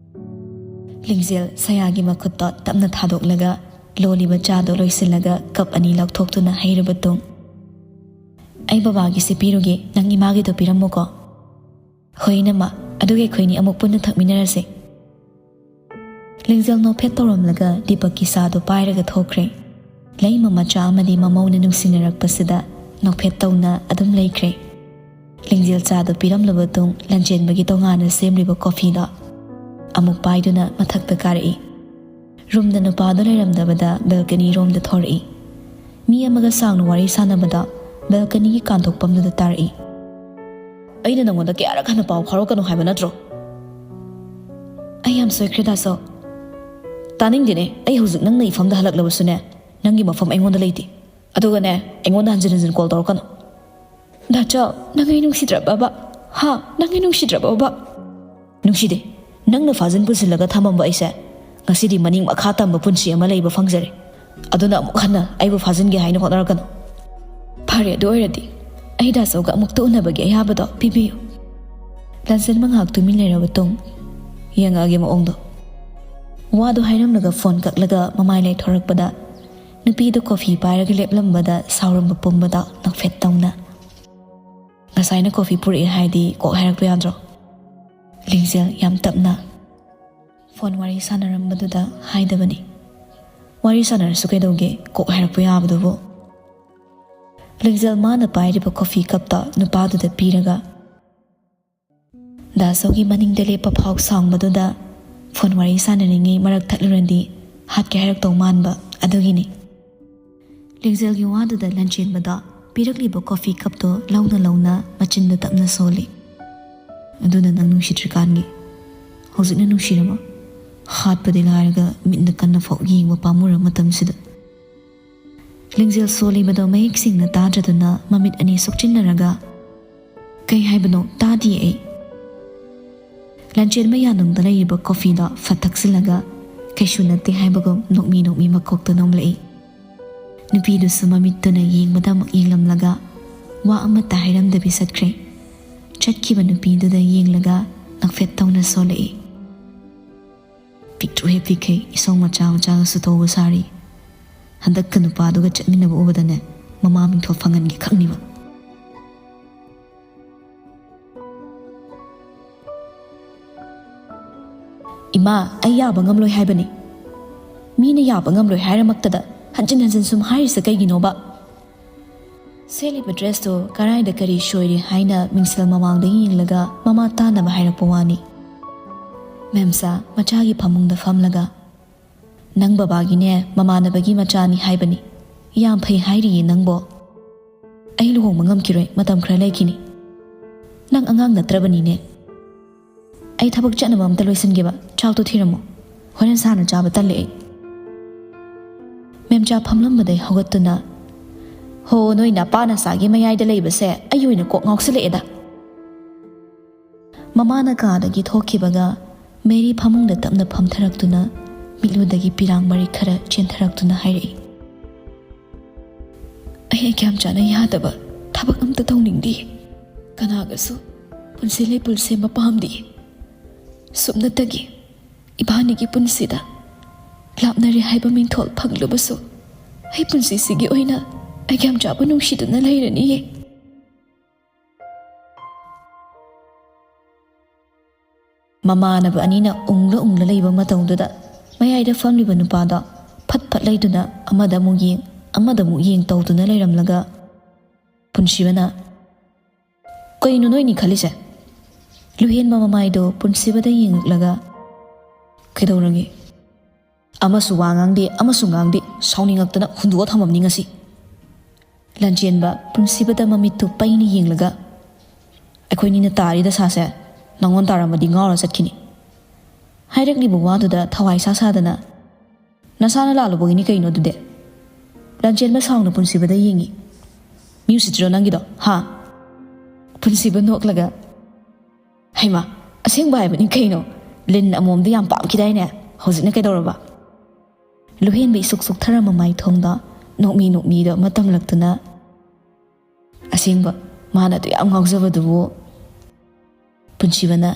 ꯂꯤꯡꯖꯦꯜ ꯁꯌꯥꯒꯤ ꯃꯈꯨꯠꯇꯣ ꯇꯞꯅ ꯊꯥꯗꯣꯛꯂꯒ ꯂꯣꯜꯂꯤꯕ ꯆꯥꯗꯣ ꯂꯣꯏꯁꯤꯜꯂꯒ ꯀꯞ ꯑꯅꯤ ꯂꯧꯊꯣꯛꯇꯨꯅ ꯍꯩꯔꯕ ꯇꯨꯡ ꯑꯩ ꯕꯕꯥꯒꯤꯁꯦ ꯄꯤꯔꯨꯒꯦ ꯅꯪ ꯏꯃꯥꯒꯤꯗꯣ ꯄꯤꯔꯝꯃꯣꯀꯣ ꯍꯣꯏ ꯏꯅꯝꯃ ꯑꯗꯨꯒ ꯑꯩꯈꯣꯏꯅꯤ ꯑꯃꯨꯛ ꯄꯨꯟꯅ ꯊꯛꯃꯤꯟꯅꯔꯁꯦ ꯂꯤꯡꯖꯦꯜ ꯅꯣꯛꯐꯦꯠ ꯇꯧꯔꯝꯂꯒ ꯗꯤꯄꯛꯀꯤ ꯆꯥꯗꯣ ꯄꯥꯏꯔꯒ ꯊꯣꯛꯈ꯭ꯔꯦ ꯂꯩꯃ ꯃꯆꯥ ꯑꯃꯗꯤ ꯃꯃꯧꯅ ꯅꯨꯡꯁꯤꯅꯔꯛꯄꯁꯤꯗ ꯅꯣꯛꯐꯦꯠ ꯇꯧꯅ ꯑꯗꯨꯝ ꯂꯩꯈ꯭ꯔꯦ ꯂꯤꯡꯖꯦꯜ ꯆꯥꯗꯣ ꯄꯤꯔꯝꯂꯕ ꯇꯨꯡ ꯂꯟꯆꯦꯟꯕꯒꯤ ꯇꯣꯉꯥꯟꯅ ꯁꯦꯝꯂꯤꯕ ꯀꯣꯐꯤꯗꯣ ꯑꯃꯨꯛ ꯄꯥꯏꯗꯨꯅ ꯃꯊꯛꯇ ꯀꯥꯔꯛꯏ ꯔꯨꯝꯗ ꯅꯨꯄꯥꯗꯣ ꯂꯩꯔꯝꯗꯕꯗ ꯕꯦꯜꯀꯅꯤ ꯔꯣꯝꯗ ꯊꯣꯔꯛꯏ ꯃꯤ ꯑꯃꯒ ꯁꯥꯡꯅ ꯋꯥꯔꯤ ꯁꯥꯟꯅꯕꯗ ꯕꯦꯜꯀꯅꯤꯒꯤ ꯀꯥꯟꯊꯣꯛꯐꯝꯗꯨꯗ ꯇꯥꯔꯛꯏ ꯑꯩꯅ ꯅꯉꯣꯟꯗ ꯀꯌꯥꯔꯛ ꯍꯟꯅ ꯄꯥꯎ ꯐꯥꯎꯔꯛꯀꯅꯣ ꯍꯥꯏꯕ ꯅꯠꯇ꯭ꯔꯣ ꯑꯩ ꯌꯥꯝ ꯁꯣꯏꯈ꯭ꯔꯦ ꯗꯥꯁꯣ ꯇꯥꯅꯤꯡꯗꯦꯅꯦ ꯑꯩ ꯍꯧꯖꯤꯛ ꯅꯪꯅ ꯏꯐꯝꯗ ꯍꯜꯂꯛꯂꯕꯁꯨꯅꯦ ꯅꯪꯒꯤ ꯃꯐꯝ ꯑꯩꯉꯣꯟꯗ ꯂꯩꯇꯦ ꯑꯗꯨꯒꯅꯦ ꯑꯩꯉꯣꯟꯗ ꯍꯟꯖꯤꯟ ꯍꯟꯖꯤꯟ ꯀꯣꯜ ꯇꯧꯔꯛꯀꯅꯣ ꯗꯥꯆꯥ ꯅꯪ ꯑꯩ ꯅꯨꯡꯁꯤꯗ꯭ꯔꯕꯕ ꯅꯪ ꯑꯩ ꯅꯨꯡꯁꯤꯗ꯭ꯔꯕꯕ ꯅꯨꯡꯁꯤꯗꯦ ꯅꯪꯅ ꯐꯥꯖꯤꯟ ꯄꯨꯁꯤꯜꯂꯒ ꯊꯝꯃꯝꯕ ꯑꯩꯁꯦ ꯉꯁꯤꯗꯤ ꯃꯅꯤꯡ ꯃꯈꯥ ꯇꯝꯕ ꯄꯨꯟꯁꯤ ꯑꯃ ꯂꯩꯕ ꯐꯪꯖꯔꯦ ꯑꯗꯨꯅ ꯑꯃꯨꯛ ꯍꯟꯅ ꯑꯩꯕꯨ ꯐꯥꯖꯤꯟꯒꯦ ꯍꯥꯏꯅ ꯍꯣꯠꯅꯔꯛꯀꯅꯨ ꯐꯔꯦ ꯑꯗꯨ ꯑꯣꯏꯔꯗꯤ ꯑꯩ ꯗꯥꯆꯧꯒ ꯑꯃꯨꯛꯇ ꯎꯅꯕꯒꯤ ꯑꯌꯥꯕꯗꯣ ꯄꯤꯕꯤꯌꯨ ꯂꯟꯆꯦꯟꯕ ꯉꯥꯏꯍꯥꯛ ꯇꯨꯃꯤꯟ ꯂꯩꯔꯕ ꯇꯨꯡ ꯌꯦꯡꯉꯛꯑꯒꯦ ꯃꯑꯣꯡꯗꯣ ꯋꯥꯗꯣ ꯍꯥꯏꯔꯝꯂꯒ ꯐꯣꯟ ꯀꯛꯂꯒ ꯃꯃꯥꯏ ꯂꯩꯊꯣꯔꯛꯄꯗ ꯅꯨꯄꯤꯗꯨ ꯀꯣꯐꯤ ꯄꯥꯏꯔꯒ ꯂꯦꯞꯂꯝꯕꯗ ꯁꯥꯎꯔꯝꯕ ꯄꯨꯝꯕꯗ ꯅꯣꯛꯐꯦꯠ ꯇꯧꯅ ꯉꯁꯥꯏꯅ ꯀꯣꯐꯤ ꯄꯨꯔꯛꯑꯦ ꯍꯥꯏꯗꯤ ꯀꯣꯛ ꯍꯥꯏꯔꯛꯄ ꯌꯥꯗ꯭ꯔꯣ ꯂꯤꯡꯖꯦꯜ ꯌꯥꯝ ꯇꯞꯅ ꯐꯣꯟ ꯋꯥꯔꯤ ꯁꯥꯟꯅꯔꯝꯕꯗꯨꯗ ꯍꯥꯏꯗꯕꯅꯤ ꯋꯥꯔꯤ ꯁꯥꯟꯅꯔꯁꯨ ꯀꯩꯗꯧꯒꯦ ꯀꯣꯛ ꯍꯥꯏꯔꯛꯄ ꯌꯥꯕꯗꯨꯕꯨ ꯂꯤꯡꯖꯦꯜ ꯃꯥꯅ ꯄꯥꯏꯔꯤꯕ ꯀꯣꯐꯤ ꯀꯞꯇ ꯅꯨꯄꯥꯗꯨꯗ ꯄꯤꯔꯒ ꯗꯥꯁꯧꯒꯤ ꯃꯅꯤꯡꯗ ꯂꯦꯞꯄ ꯐꯥꯎ ꯁꯥꯡꯕꯗꯨꯗ ꯐꯣꯟ ꯋꯥꯔꯤ ꯁꯥꯟꯅꯔꯤꯉꯩ ꯃꯔꯛ ꯊꯠꯂꯨꯔꯗꯤ ꯍꯥꯠꯀꯦ ꯍꯥꯏꯔꯛꯇꯧ ꯃꯥꯟꯕ ꯑꯗꯨꯒꯤꯅꯤ ꯂꯤꯡꯖꯦꯜꯒꯤ ꯋꯥꯗꯨꯗ ꯂꯟꯆꯦꯟꯕꯗ ꯄꯤꯔꯛꯂꯤꯕ ꯀꯣꯐꯤ ꯀꯞꯇꯣ ꯂꯧꯅ ꯂꯧꯅ ꯃꯆꯤꯟꯗ ꯇꯞꯅ ꯁꯣꯜꯂꯤ ꯑꯗꯨꯅ ꯅꯪ ꯅꯨꯡꯁꯤꯗ꯭ꯔꯤꯀꯥꯟꯒꯤ ꯍꯧꯖꯤꯛꯅ ꯅꯨꯡꯁꯤꯔꯕ ꯍꯥꯠꯄꯗꯤ ꯂꯥꯏꯔꯒ ꯃꯤꯠꯅ ꯀꯟꯅ ꯐꯥꯎ ꯌꯦꯡꯕ ꯄꯥꯝꯃꯨꯔꯕ ꯃꯇꯝꯁꯤꯗ ꯂꯤꯡꯖꯦꯜ ꯁꯣꯜꯂꯤꯕꯗꯣ ꯃꯌꯦꯛ ꯁꯦꯡꯅ ꯇꯥꯗ꯭ꯔꯗꯨꯅ ꯃꯃꯤꯠ ꯑꯅꯤ ꯁꯣꯛꯆꯤꯟꯅꯔꯒ ꯀꯩ ꯍꯥꯏꯕꯅꯣ ꯇꯥꯗꯤꯌꯦ ꯑꯩ ꯂꯟꯆꯦꯟꯕ ꯌꯥꯅꯨꯡꯗ ꯂꯩꯔꯤꯕ ꯀꯣꯐꯤꯗꯣ ꯐꯠ ꯊꯛꯆꯤꯜꯂꯒ ꯀꯩꯁꯨ ꯅꯠꯇꯦ ꯍꯥꯏꯕꯒꯨꯝ ꯅꯣꯛꯃꯤ ꯃꯀꯣꯛꯇ ꯅꯣꯝꯂꯛꯏ ꯅꯨꯄꯤꯗꯨꯁꯨ ꯃꯃꯤꯠꯇꯨꯅ ꯌꯦꯡꯕꯗ ꯑꯃꯨꯛ ꯌꯦꯡꯂꯝꯂꯒ ꯋꯥ ꯑꯃꯠꯇ ꯍꯥꯏꯔꯝꯗꯕꯤ ꯆꯠꯈ꯭ꯔꯦ ꯆꯠꯈꯤꯕ ꯅꯨꯄꯤꯗꯨꯗ ꯌꯦꯡꯂꯒ ꯅꯣꯛꯐꯦꯠ ꯇꯧꯅ ꯁꯣꯜꯂꯛꯏ ꯄꯤꯛꯇ꯭ꯔꯨ ꯍꯦꯛ ꯄꯤꯛꯈꯩ ꯏꯁꯧ ꯃꯆꯥ ꯃꯆꯥꯒꯁꯨ ꯇꯧꯕ ꯁꯥꯔꯤ ꯍꯟꯗꯛꯀ ꯅꯨꯄꯥꯗꯨꯒ ꯆꯠꯃꯤꯟꯅꯕ ꯎꯕꯗꯅꯦ ꯃꯃꯥ ꯃꯤꯡꯊꯣꯜ ꯐꯪꯍꯟꯒꯦ ꯈꯪꯅꯤꯕ ꯏꯃꯥ ꯑꯩ ꯌꯥꯕ ꯉꯝꯂꯣꯏ ꯍꯥꯏꯕꯅꯤ ꯃꯤꯅ ꯌꯥꯕ ꯉꯝꯂꯣꯏ ꯍꯥꯏꯔꯃꯛꯇꯗ ꯍꯟꯖꯤꯟ ꯍꯟꯖꯤꯟ ꯁꯨꯝ ꯍꯥꯏꯔꯤꯁꯦ ꯀꯩꯒꯤꯅꯣꯕ ꯁꯦꯠꯂꯤꯕ ꯗ꯭ꯔꯦꯁꯇꯣ ꯀꯔꯥꯏꯗ ꯀꯔꯤ ꯁꯣꯏꯔꯤ ꯍꯥꯏꯅ ꯃꯤꯡꯁꯦꯜ ꯃꯃꯥꯡꯗ ꯌꯦꯡꯂꯒ ꯃꯃꯥ ꯇꯥꯅꯕ ꯍꯥꯏꯔꯛꯄ ꯋꯥꯅꯤ꯫ ꯃꯦꯝꯆꯥ ꯃꯆꯥꯒꯤ ꯐꯃꯨꯡꯗ ꯐꯝꯂꯒ, ꯅꯪ ꯕꯕꯥꯒꯤꯅꯦ ꯃꯃꯥꯟꯅꯕꯒꯤ ꯃꯆꯥꯅꯤ ꯍꯥꯏꯕꯅꯤ, ꯌꯥꯝ ꯐꯩ ꯍꯥꯏꯔꯤꯌꯦ ꯅꯪꯕꯣ꯫ ꯑꯩ ꯂꯨꯍꯣꯡꯕ ꯉꯝꯈꯤꯔꯣꯏ, ꯃꯇꯝ ꯈꯔ ꯂꯩꯈꯤꯅꯤ꯫ ꯅꯪ ꯑꯉꯥꯡ ꯅꯠꯇ꯭ꯔꯕꯅꯤꯅꯦ꯫ ꯑꯩ ꯊꯕꯛ ꯆꯠꯅꯕ ꯑꯝꯇ ꯂꯣꯏꯁꯤꯟꯒꯦꯕ, ꯆꯥꯛꯇꯣ ꯊꯤꯔꯝꯃꯣ, ꯍꯣꯔꯦꯟ ꯁꯥꯅ ꯆꯥꯕ ꯇꯜꯂꯦ ꯑꯩ꯫ ꯃꯦꯝꯆꯥ ꯐꯝꯂꯝꯕꯗꯩ ꯍꯧꯒꯠꯇꯨꯅ, ꯍꯣ ꯅꯣꯏ ꯅꯄꯥ ꯅꯆꯥꯒꯤ ꯃꯌꯥꯏꯗ ꯂꯩꯕꯁꯦ ꯑꯩ ꯑꯣꯏꯅ ꯀꯣꯛ ꯉꯥꯎꯁꯤꯜꯂꯛꯑꯦꯗ꯫ ꯃꯃꯥꯅ ꯀꯥꯗꯒꯤ ꯊꯣꯛꯈꯤꯕꯒ ꯃꯦꯔꯤ ꯐꯃꯨꯡꯗ ꯇꯞꯅ ꯐꯝꯊꯔꯛꯇꯨꯅ ꯃꯤꯠꯂꯨꯗꯒꯤ ꯄꯤꯔꯥꯡ ꯃꯔꯤ ꯈꯔ ꯆꯦꯟꯊꯔꯛꯇꯨꯅ ꯍꯥꯏꯔꯛꯏ, ꯑꯩ ꯀꯌꯥꯝ ꯆꯥꯅ ꯌꯥꯗꯕ ꯊꯕꯛ ꯑꯝꯇ ꯇꯧꯅꯤꯡꯗꯦ, ꯀꯅꯥꯒꯁꯨ ꯄꯨꯟꯁꯤ ꯂꯩꯄꯨꯟ ꯁꯦꯝꯕ ꯄꯥꯝꯗꯦ꯫ ꯁꯨꯞꯅꯇꯒꯤ ꯏꯕꯥꯅꯤꯒꯤ ꯄꯨꯟꯁꯤꯗ ꯂꯥꯞꯅꯔꯦ ꯍꯥꯏꯕ ꯃꯤꯡꯊꯣꯜ ꯐꯪꯂꯕꯁꯨ ꯑꯩ ꯄꯨꯟꯁꯤꯁꯤꯒꯤ ꯑꯣꯏꯅ ꯑꯩ ꯀꯌꯥꯝ ꯆꯥꯕ ꯅꯨꯡꯁꯤꯗꯨꯅ ꯂꯩꯔꯅꯤꯌꯦ꯫ ꯃꯃꯥꯟꯅꯕ ꯑꯅꯤꯅ ꯎꯡꯂ ꯂꯩꯕ ꯃꯇꯝꯗꯨꯗ ꯃꯌꯥꯏꯗ ꯐꯝꯂꯤꯕ ꯅꯨꯄꯥꯗꯣ ꯐꯠ ꯐꯠ ꯂꯩꯗꯨꯅ ꯑꯃꯗ ꯑꯃꯨꯛ ꯌꯦꯡ ꯑꯃꯗ ꯑꯃꯨꯛ ꯌꯦꯡ ꯇꯧꯗꯨꯅ ꯂꯩꯔꯝꯂꯒ ꯄꯨꯟꯁꯤꯕꯅ, ꯀꯩꯅꯣ ꯅꯣꯏꯅꯤ ꯈꯜꯂꯤꯁꯦ? ꯂꯨꯍꯦꯟꯕ ꯃꯃꯥꯏꯗꯣ ꯄꯨꯟꯁꯤꯕꯗ ꯌꯦꯡꯉꯛꯂꯒ, ꯀꯩꯗꯧꯔꯒꯦ? ꯑꯃꯁꯨ ꯋꯥ ꯉꯥꯡꯗꯦ ꯑꯃꯁꯨ ꯉꯥꯡꯗꯦ, ꯁꯥꯎꯅꯤꯡꯉꯛꯇꯅ ꯍꯨꯟꯗꯣꯛꯑ ꯊꯝꯃꯝꯅꯤ ꯉꯁꯤ꯫ ꯂꯟꯆꯦꯟꯕ ꯄꯨꯟꯁꯤꯕꯗ ꯃꯃꯤꯠꯇꯨ ꯄꯩꯅ ꯌꯦꯡꯂꯒ, ꯑꯩꯈꯣꯏꯅꯤꯅ ꯇꯥꯔꯤ ꯗꯁꯥꯁꯦ ꯅꯪꯉꯣꯟ ꯇꯥꯔꯝꯃꯗꯤ ꯉꯥꯎꯔ ꯆꯠꯈꯤꯅꯤ꯫ ꯍꯥꯏꯔꯛꯂꯤꯕ ꯋꯥꯗꯨꯗ ꯊꯋꯥꯏ ꯁꯥꯗꯅ, ꯅꯁꯥꯅ ꯂꯥꯜꯂꯨꯕꯒꯤꯅꯤ ꯀꯩꯅꯣ ꯑꯗꯨꯗꯤ? ꯂꯟꯆꯦꯟꯕ ꯁꯥꯎꯅ ꯄꯨꯟꯁꯤꯕꯗ ꯌꯦꯡꯉꯤ, ꯃꯤ ꯎꯁꯤꯠꯇ꯭ꯔꯣ ꯅꯪꯒꯤꯗꯣ ꯍꯥ? ꯄꯨꯟꯁꯤꯕ ꯅꯣꯛꯂꯒ, ꯍꯩꯃꯥ ꯑꯁꯦꯡꯕ ꯍꯥꯏꯕꯅꯤ ꯀꯩꯅꯣ, ꯂꯤꯟ ꯑꯃꯣꯝꯗ ꯌꯥꯝ ꯄꯥꯝꯈꯤꯗꯥꯏꯅꯦ, ꯍꯧꯖꯤꯛꯅ ꯀꯩꯗꯧꯔꯕ? ꯂꯨꯍꯦꯟꯕ ꯏꯁꯨꯛ ꯁꯨꯛꯊꯔꯝꯕ ꯃꯥꯏꯊꯣꯡꯗ ꯅꯣꯛꯃꯤꯗꯣ ꯑꯃ ꯇꯝꯂꯛꯇꯨꯅ, ꯑꯁꯦꯡꯕ ꯃꯥꯅ ꯑꯗꯨ ꯌꯥꯝ ꯉꯥꯎꯖꯕꯗꯨꯕꯨ꯫ ꯄꯨꯟꯁꯤꯕꯅ,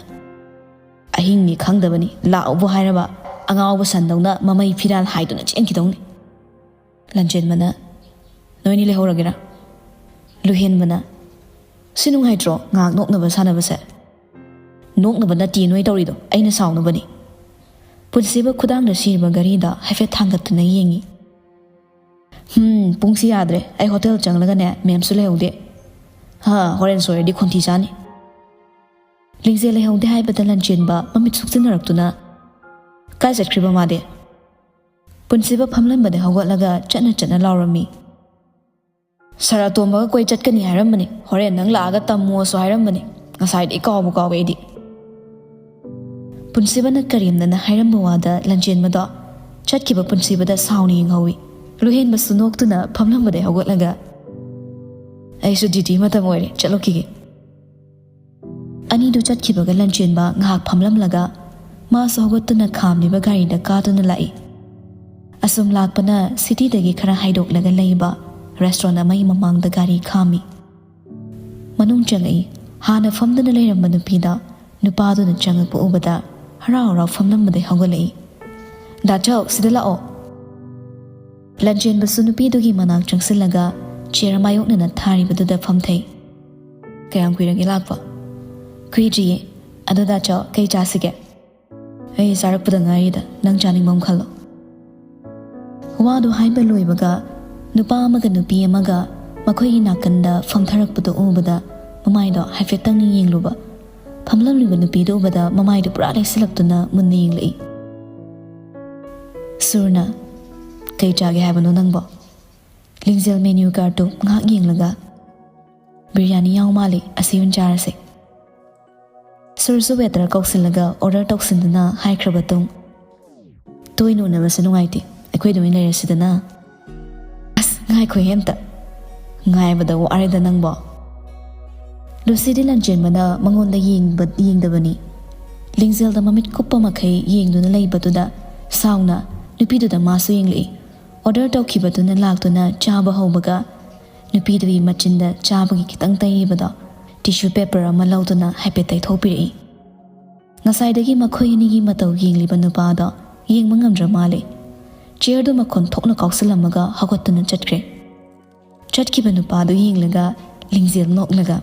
ꯑꯍꯤꯡꯅꯤ ꯈꯪꯗꯕꯅꯤ, ꯂꯥꯛꯎꯕꯨ ꯍꯥꯏꯔꯕ ꯑꯉꯥꯎꯕ ꯁꯟꯗꯧꯅ ꯃꯃꯩ ꯐꯤꯔꯥꯜ ꯍꯥꯏꯗꯨꯅ ꯆꯦꯟꯈꯤꯗꯧꯅꯤ꯫ ꯂꯟꯆꯦꯟꯕꯅ, ꯅꯣꯏꯅꯤ ꯂꯩꯍꯧꯔꯒꯦꯔꯥ? ꯂꯨꯍꯦꯟꯕꯅ, ꯁꯤ ꯅꯨꯡꯉꯥꯏꯇ꯭ꯔꯣ ꯉꯥꯏꯍꯥꯛ ꯅꯣꯛꯅꯕ ꯁꯥꯟꯅꯕꯁꯦ? ꯅꯣꯛꯅꯕ ꯅꯠꯇꯦ ꯅꯣꯏ ꯇꯧꯔꯤꯗꯣ, ꯑꯩꯅ ꯁꯥꯎꯅꯕꯅꯤ꯫ ꯄꯨꯟꯁꯤꯕ ꯈꯨꯗꯥꯡꯗ ꯁꯤꯔꯤꯕ ꯒꯥꯔꯤꯗ ꯍꯥꯏꯐꯦꯠ ꯊꯥꯡꯒꯠꯇꯨꯅ ꯌꯦꯡꯉꯤ, ꯄꯨꯡꯁꯤ ꯌꯥꯗ꯭ꯔꯦ, ꯑꯩ ꯍꯣꯇꯦꯜ ꯆꯪꯂꯒꯅꯦ ꯃꯦꯝꯁꯨ ꯂꯩꯍꯧꯗꯦ, ꯍꯣꯔꯦꯟ ꯁꯣꯏꯔꯗꯤ ꯈꯣꯟꯊꯤ ꯆꯥꯅꯤ꯫ ꯂꯤꯡꯖꯦꯜ ꯂꯩꯍꯧꯗꯦ ꯍꯥꯏꯕꯗ ꯂꯟꯆꯦꯟꯕ ꯃꯃꯤꯠ ꯁꯨꯛꯆꯤꯟꯅꯔꯛꯇꯨꯅ, ꯀꯥꯏ ꯆꯠꯈ꯭ꯔꯤꯕ ꯃꯥꯗꯤ? ꯄꯨꯟꯁꯤꯕ ꯐꯝꯂꯝꯕꯗ ꯍꯧꯒꯠꯂꯒ ꯆꯠꯅ ꯂꯥꯎꯔꯝꯃꯤ, ꯁꯔ ꯑꯇꯣꯝꯕꯒ ꯀꯣꯏ ꯆꯠꯀꯅꯤ ꯍꯥꯏꯔꯝꯕꯅꯤ, ꯍꯣꯔꯦꯟ ꯅꯪ ꯂꯥꯛꯑꯒ ꯇꯝꯃꯣꯁꯨ ꯍꯥꯏꯔꯝꯕꯅꯤ, ꯉꯁꯥꯏꯗꯤ ꯀꯥꯎꯕ ꯀꯥꯎꯋꯦ ꯑꯩꯗꯤ꯫ ꯄꯨꯟꯁꯤꯕꯅ ꯀꯔꯦꯝꯅꯅ ꯍꯥꯏꯔꯝꯕ ꯋꯥꯗ ꯂꯟꯆꯦꯟꯕꯗꯣ ꯆꯠꯈꯤꯕ ꯄꯨꯟꯁꯤꯕꯗ ꯁꯥꯎꯅ ꯌꯦꯡꯍꯧꯏ꯫ ꯂꯨꯍꯦꯟꯕꯁꯨ ꯅꯣꯛꯇꯨꯅ ꯐꯝꯂꯝꯕꯗꯩ ꯍꯧꯒꯠꯂꯒ, ꯑꯩꯁꯨ ꯗ꯭ꯌꯨꯇꯤ ꯃꯇꯝ ꯑꯣꯏꯔꯦ, ꯆꯠꯂꯨꯈꯤꯒꯦ꯫ ꯑꯅꯤꯗꯨ ꯆꯠꯈꯤꯕꯒ ꯂꯟꯆꯦꯟꯕ ꯉꯥꯏꯍꯥꯛ ꯐꯝꯂꯝꯂꯒ ꯃꯥꯁꯨ ꯍꯧꯒꯠꯇꯨꯅ ꯈꯥꯝꯂꯤꯕ ꯒꯥꯔꯤꯗ ꯀꯥꯗꯨꯅ ꯂꯥꯛꯏ꯫ ꯑꯁꯨꯝ ꯂꯥꯛꯄꯅ ꯁꯤꯇꯤꯗꯒꯤ ꯈꯔ ꯍꯥꯏꯗꯣꯛꯂꯒ ꯂꯩꯕ ꯔꯦꯁꯇꯨꯔꯦꯟꯠ ꯑꯃꯒꯤ ꯃꯃꯥꯡꯗ ꯒꯥꯔꯤ ꯈꯥꯝꯃꯤ꯫ ꯃꯅꯨꯡ ꯆꯪꯂꯛꯏ꯫ ꯍꯥꯟꯅ ꯐꯝꯗꯨꯅ ꯂꯩꯔꯝꯕ ꯅꯨꯄꯤꯗ ꯅꯨꯄꯥꯗꯨꯅ ꯆꯪꯉꯛꯄ ꯎꯕꯗ ꯍꯔꯥꯎ ꯐꯝꯂꯝꯕꯗꯩ ꯍꯧꯒꯠꯂꯛꯏ, ꯗꯥꯆꯧ ꯁꯤꯗ ꯂꯥꯛꯑꯣ꯫ ꯂꯟꯆꯦꯟꯕꯁꯨ ꯅꯨꯄꯤꯗꯨꯒꯤ ꯃꯅꯥꯛ ꯆꯪꯁꯤꯜꯂꯒ ꯆꯤꯌꯔ ꯃꯥꯌꯣꯛꯅꯅ ꯊꯥꯔꯤꯕꯗꯨꯗ ꯐꯝꯊꯩ꯫ ꯀꯌꯥꯝ ꯀꯨꯏꯔꯒꯦ ꯂꯥꯛꯄ? ꯀꯨꯏꯗ꯭ꯔꯤꯌꯦ, ꯑꯗꯣ ꯗꯥꯆꯧ ꯀꯩ ꯆꯥꯁꯤꯒꯦ? ꯑꯩ ꯆꯥꯔꯛꯄꯗ ꯉꯥꯏꯔꯤꯗ, ꯅꯪ ꯆꯥꯅꯤꯡꯕ ꯑꯃ ꯈꯜꯂꯣ꯫ ꯋꯥꯗꯨ ꯍꯥꯏꯕ ꯂꯣꯏꯕꯒ नुपा अमगा नुपी अमगा मखोई नाकंदा फमथरकपदो उबदा ममाइदो हाइफेटंग येंगलुबा फमलमलिबा नुपीदो उबदा ममाइदो पुरा लेसिलक्तुना मुन्ने येंगलई सुरना कई चागे हाइबनो नंगबो लिंगजेल मेन्यू कार्डो ngak yenglगा बिरयानी याव माले असिउन चारसे सुरसु वेटर कौसिलगा ऑर्डर तौसिनदना हाइख्रबतुंग तोइनो नबसे नुंगाइति अखोइ दुमिन लेरसिदना अस ngai khoi hemta ngai bada wo arida nangbo Lucy Lanjenmana mangonda yingdabani Lingzel da mamit kuppa makai yingduna leibatuda sauna nupiduda masu yingli order tawkhibaduna laktuna chaba hawbaga nupidui machinda chabagi kitang taibada tissue paper ama lauduna haipetai thopiri ngasaidagi makhoi nigi matau yingliba nupada yingma ngamdra male chair du makhon thokna kausilamaga hagotuna chatkre chatkiba nupadu yinglaga Lingzel noklaga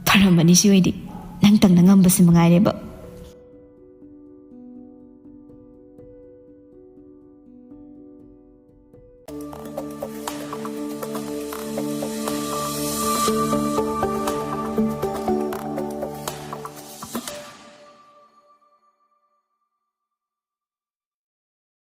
Paramani siwedi nang tang nangam basi mangaireba